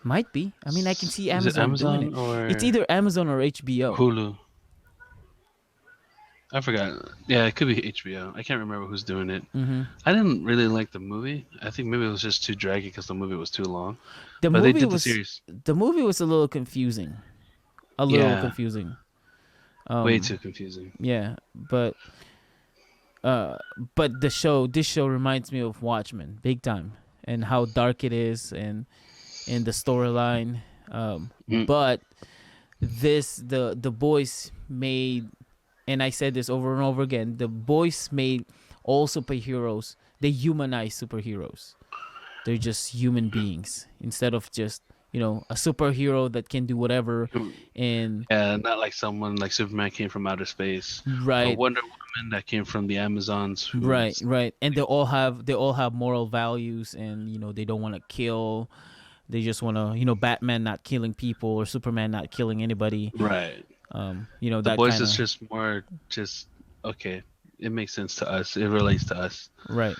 Might be. I mean, I can see Is it Amazon doing Amazon it. It's or either Amazon or HBO. Hulu? I forgot. Yeah, it could be HBO. I can't remember who's doing it. Mm-hmm. I didn't really like the movie. I think maybe it was just too draggy because the movie was too long. The But they movie did the was series. the movie was a little confusing. A little Yeah, confusing. way Um, too confusing. yeah, uh, but this show reminds me of Watchmen, big time, and how dark it is, and in the storyline. Mm. But the boys made, and I said this over and over again, the boys made all superheroes. They humanize superheroes. They're just human beings instead of just a superhero that can do whatever. And Yeah, not like someone like Superman came from outer space, or right, Wonder Woman that came from the Amazons. right, Who's right, and they all have moral values, and they don't want to kill. They just want to, Batman not killing people or Superman not killing anybody. right. The That Boys kind is of just more just okay. It makes sense to us. It relates to us. right.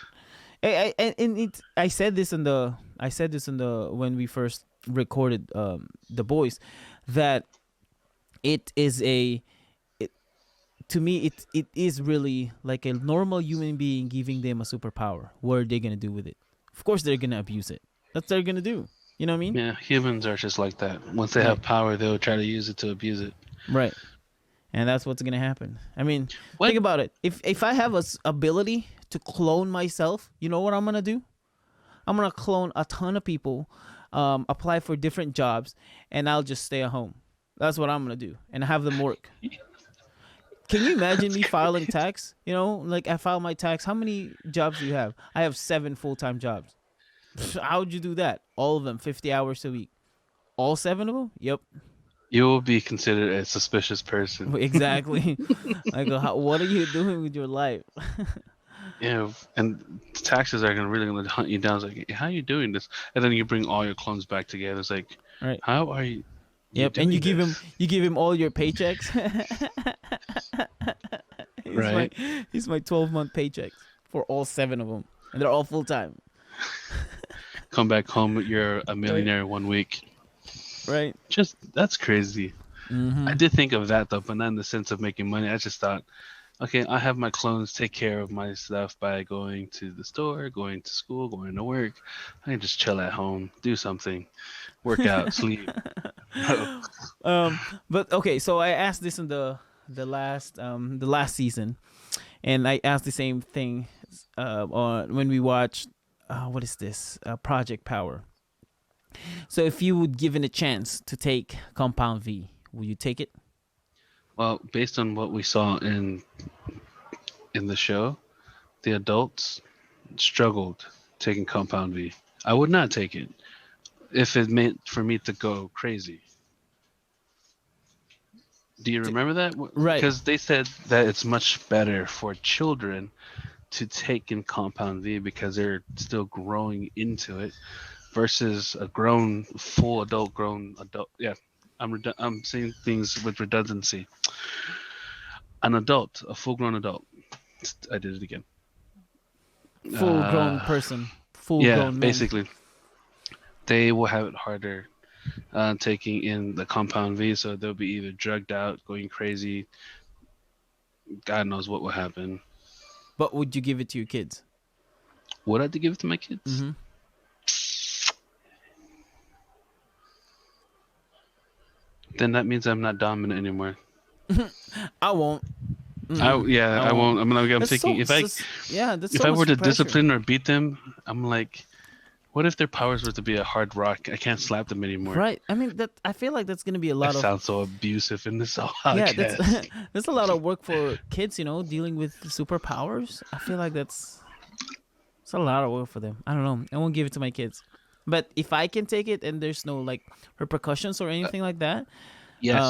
I said this in the when we first recorded the boys, that it is to me it is really like a normal human being giving them a superpower. What are they gonna do with it? Of course they're gonna abuse it. That's what they're gonna do. You know what I mean? Yeah, humans are just like that. Once they Right. have power, they'll try to use it to abuse it. Right. And that's what's gonna happen. I mean, What? think about it. If I have a ability to clone myself, you know what I'm gonna do? I'm gonna clone a ton of people, apply for different jobs, and I'll just stay at home. That's what I'm gonna do, and have them work. Can you imagine That's me filing crazy. tax? You know, like I file my tax. How many jobs do you have? I have 7 full-time jobs. How would you do that? All of them, 50 hours a week. All 7 of them? Yep. You will be considered a suspicious person. Exactly. Like, what are you doing with your life? Yeah, and taxes are gonna really gonna hunt you down. It's like, how are you doing this? And then you bring all your clones back together. It's like, Right. how are you Yep. And doing this? you give him all your paychecks. he's my Right? he's my 12-month paychecks for all 7 of them, and they're all full time. Come back home, you're a Right. millionaire 1 week. Right. Just that's crazy. I Mm-hmm. did think of that though, but not in the sense of making money. I just thought, okay, I have my clones take care of my stuff by going to the store, going to school, going to work. I can just chill at home, do something, work out, sleep. No. um, but okay, so I asked this in the last season, and I asked the same thing on when we watched what is this Project Power. So if you would given a chance to take Compound V, will you take it? Well, based on what we saw in the show, the adults struggled taking Compound V. I would not take it if it meant for me to go crazy. Do you T- remember that? right. Because they said that it's much better for children to take in Compound V because they're still growing into it versus a grown, full adult, grown adult. Yeah, I'm saying things with redundancy. An adult, a full-grown adult. I did it again. Full grown Uh, person, full yeah, grown men. basically, they will have it harder taking in the Compound V, so they'll be either drugged out, going crazy. God knows what will happen. But would you give it to your kids? Would I have to give it to my kids? Mm-hmm. Then that means I'm not dominant anymore. I won't. Mm-mm. I I won't. won't. I'm That's so, thinking yeah, that's if so I were much to pressure. discipline or beat them, I'm like, what if their powers were to be a hard rock? I can't slap them anymore. Right. I mean, that I feel like that's gonna be a I lot of, sound so abusive in this yeah, that's podcast. that's a lot of work for kids, dealing with superpowers. I feel like it's a lot of work for them. I don't know. I won't give it to my kids. But if I can take it and there's no like repercussions or Uh, anything like that, yes.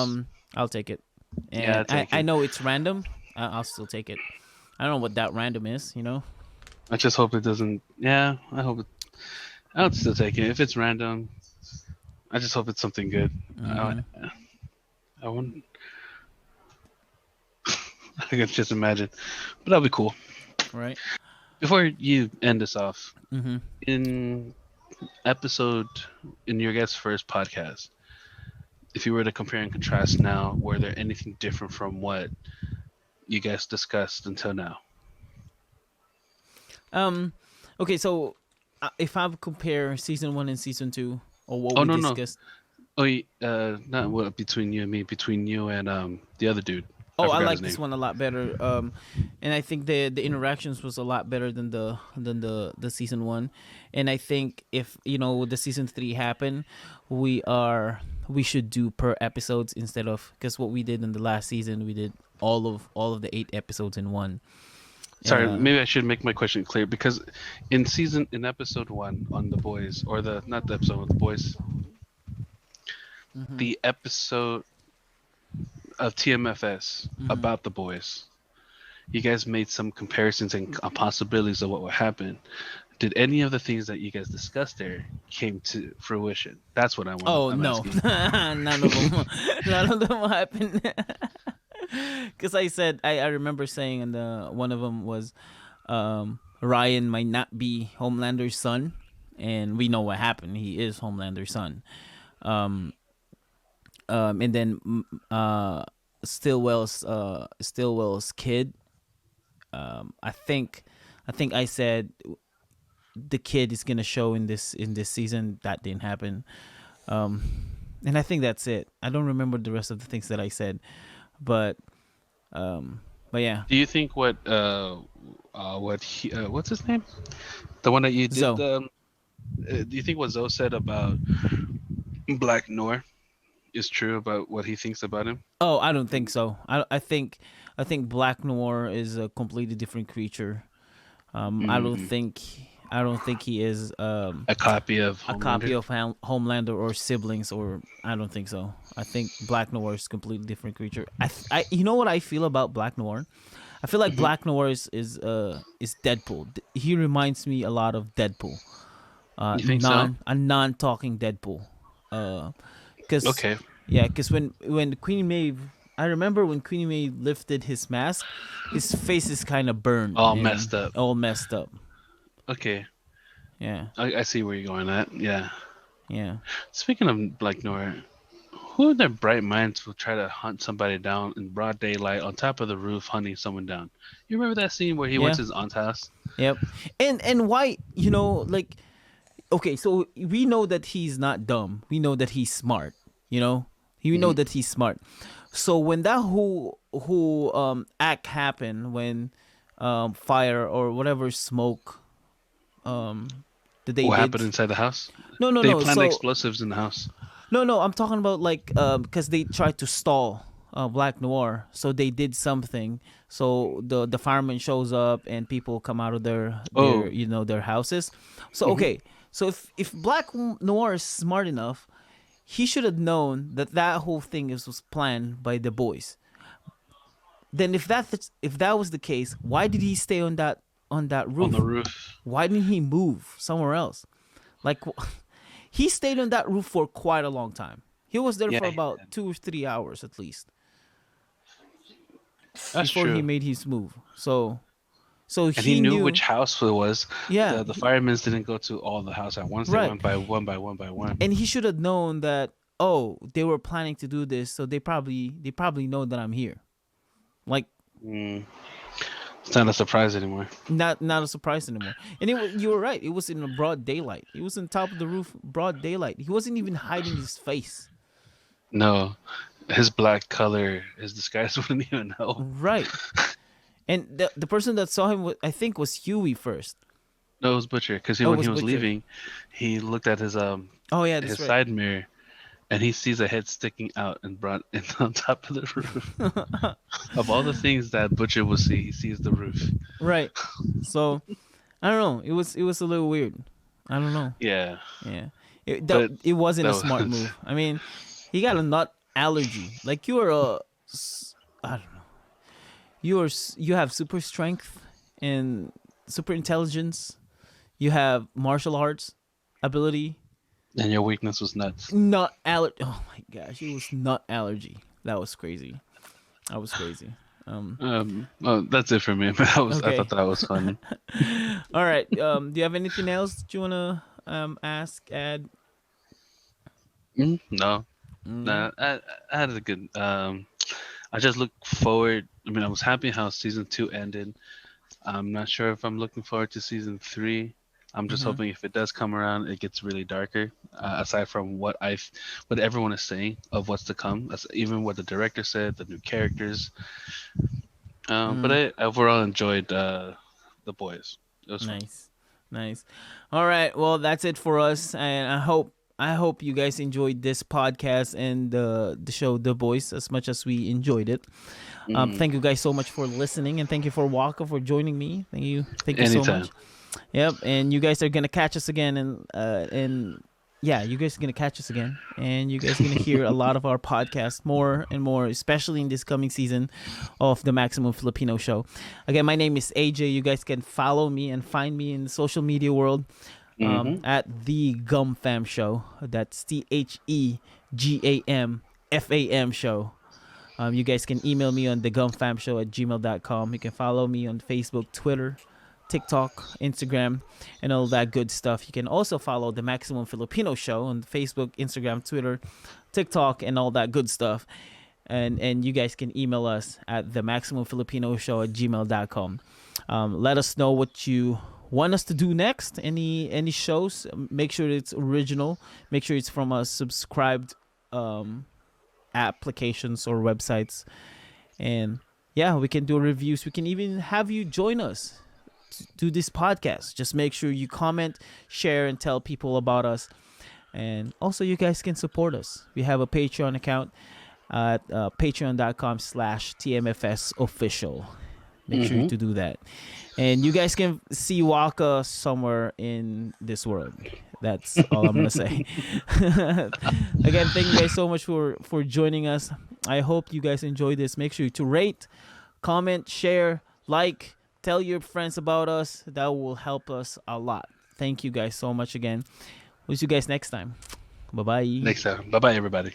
I'll take it. Yeah, And take I it. know it's random. I'll still take it. I don't know what that random is. I just hope it doesn't. Yeah, I hope it. I would still take it if it's random. I just hope it's something good. I, Mm-hmm. I wouldn't. I can just imagine, but that'll be cool. Right. Before you end us off, Mm-hmm. in episode in your guys' first podcast, if you were to compare and contrast now, were there anything different from what you guys discussed until now? Um. Okay. So, if I compare season 1 and season 2, or what Oh we no no. discussed. Oh, not what between you and me, between you and the other dude. I Oh, I forgot his like this name. one a lot better. And I think the interactions was a lot better than the season 1. And I think if the season 3 happen, we should do per episodes instead of, because what we did in the last season, we did all of the 8 episodes in one. Sorry, Uh, maybe I should make my question clear because in episode one on the boys or the not the episode with the boys, mhm, the episode of TMFS mhm. about the boys, you guys made some comparisons and possibilities of what would happen. Did any of the things that you guys discussed there came to fruition? That's what Oh I'm no, asking. none of them, none of them happened. Because I said I remember saying, and the one of them was, Ryan might not be Homelander's son, and we know what happened. He is Homelander's son. Um, and then Stillwell's kid. I think I said the kid is gonna show in this season. That didn't happen. Um, and I think that's it. I don't remember the rest of the things that I said, but um, but yeah. Do you think what's his name? The one that you did. So Do you think what Zoe said about Black Noir is true about what he thinks about him? oh, I don't think so. I think Black Noir is a completely different creature. Mm, I don't think he is a copy of a copy Homelander. of Homelander or siblings, or I don't think so. I think Black Noir is a completely different creature. You know what I feel about Black Noir? I feel like Hmm. Black Noir is Deadpool. He reminds me a lot of Deadpool. You think so? A non talking Deadpool. Cause Okay. yeah, cause when Queen Maeve, I remember when Queen Maeve lifted his mask, his face is kind of burned All and messed up. all messed up. Okay. Yeah, I see where you're going at. Yeah. yeah. Speaking of Black Noir, who in their bright minds will try to hunt somebody down in broad daylight on top of the roof, hunting someone down? You remember that scene where he went Yeah. to his aunt's house? Yep. And why, like, okay, so we know that he's not dumb. We know that he's smart, you know? We know Hmm. that he's smart. So when that whole act happened, when fire or whatever smoke that they What did. happened inside the house? No, no, They no. planted So explosives in the house. no, I'm talking about like because they tried to stall Black Noir, so they did something. So the fireman shows up and people come out of their Oh. their houses. So Hmm. okay, so if Black Noir is smart enough, he should have known that that whole thing was planned by the boys. Then if that was the case, why did he stay on that On the roof? roof. Why didn't he move somewhere else? Like he stayed on that roof for quite a long time. He was there Yeah, for about 2 or 3 hours at least that's before he true. made his move. So And he he knew knew, which house it was. yeah, The firemen didn't go to all the house at once. They right. went by one by one by And one. he should have known that. Oh, they were planning to do this, so they probably know that I'm here. Like Mm, it's not a surprise anymore. not a surprise anymore. And you were right. It was in a broad daylight. He was on top of the roof, broad daylight. He wasn't even hiding his face. No, his black color, his disguise wouldn't even know. Right. And the person that saw him, I think, was Huey first. No, it was Butcher because Oh, it when he was was Butcher. leaving, he looked at Oh yeah, that's his right. side mirror and he sees a head sticking out and brought in on top of the roof. Of all the things that Butcher will see, he sees the roof. Right. So I don't know. It was a little weird. I don't know. Yeah, Yeah. but It wasn't that a smart was move. I mean, he got a nut allergy. Like you are I don't know. You have super strength and super intelligence. You have martial arts ability. and your weakness was nuts. Nut allergy. Oh my gosh, it was nut allergy. That was crazy. That was crazy. Well, that's it for me. I Okay. thought that was fun. All right. Do you have anything else that you wanna ask, add? No, Mm, nah, I had a good. I just look forward. I mean, I was happy how season 2 ended. I'm not sure if I'm looking forward to season 3. I'm just mm-hmm. hoping if it does come around, it gets really darker. Aside from what everyone is saying of what's to come, that's even what the director said, the new characters. But Mm, I overall enjoyed the boys. It was fun. nice, nice. All right. Well, that's it for us, and I hope you guys enjoyed this podcast and the show The Boys as much as we enjoyed it. Mm, Thank you guys so much for listening, and thank you for Wakka for joining me. Thank you so anytime. much. Yep, and you guys are gonna catch us again, and yeah, you guys are gonna catch us again, and you guys are gonna hear a lot of our podcast more and more, especially in this coming season of the Maximum Filipino Show. Again, my name is AJ. You guys can follow me and find me in the social media world Hmm. at the Gum Fam Show. That's TheGamFam Show. You guys can email me on thegumfamshow@gmail.com. You can follow me on Facebook, Twitter, TikTok, Instagram, and all that good stuff. You can also follow the Maximum Filipino Show on Facebook, Instagram, Twitter, TikTok, and all that good stuff. And you guys can email us at the Maximum Filipino Show at gmail.com. Let us know what you want us to do next. Any shows, make sure it's original. Make sure it's from a subscribed applications or websites. And yeah, we can do reviews. We can even have you join us to do this podcast. Just make sure you comment, share, and tell people about us. And also, you guys can support us. We have a Patreon account at patreon.com/TMFSofficial. Make sure to do that. And you guys can see Wakka somewhere in this world. That's all I'm going to say. Again, thank you guys so much for joining us. I hope you guys enjoyed this. Make sure to rate, comment, share, like, tell your friends about us. That will help us a lot. Thank you guys so much again. We'll see you guys next time. Bye-bye. Next time. Bye-bye, everybody.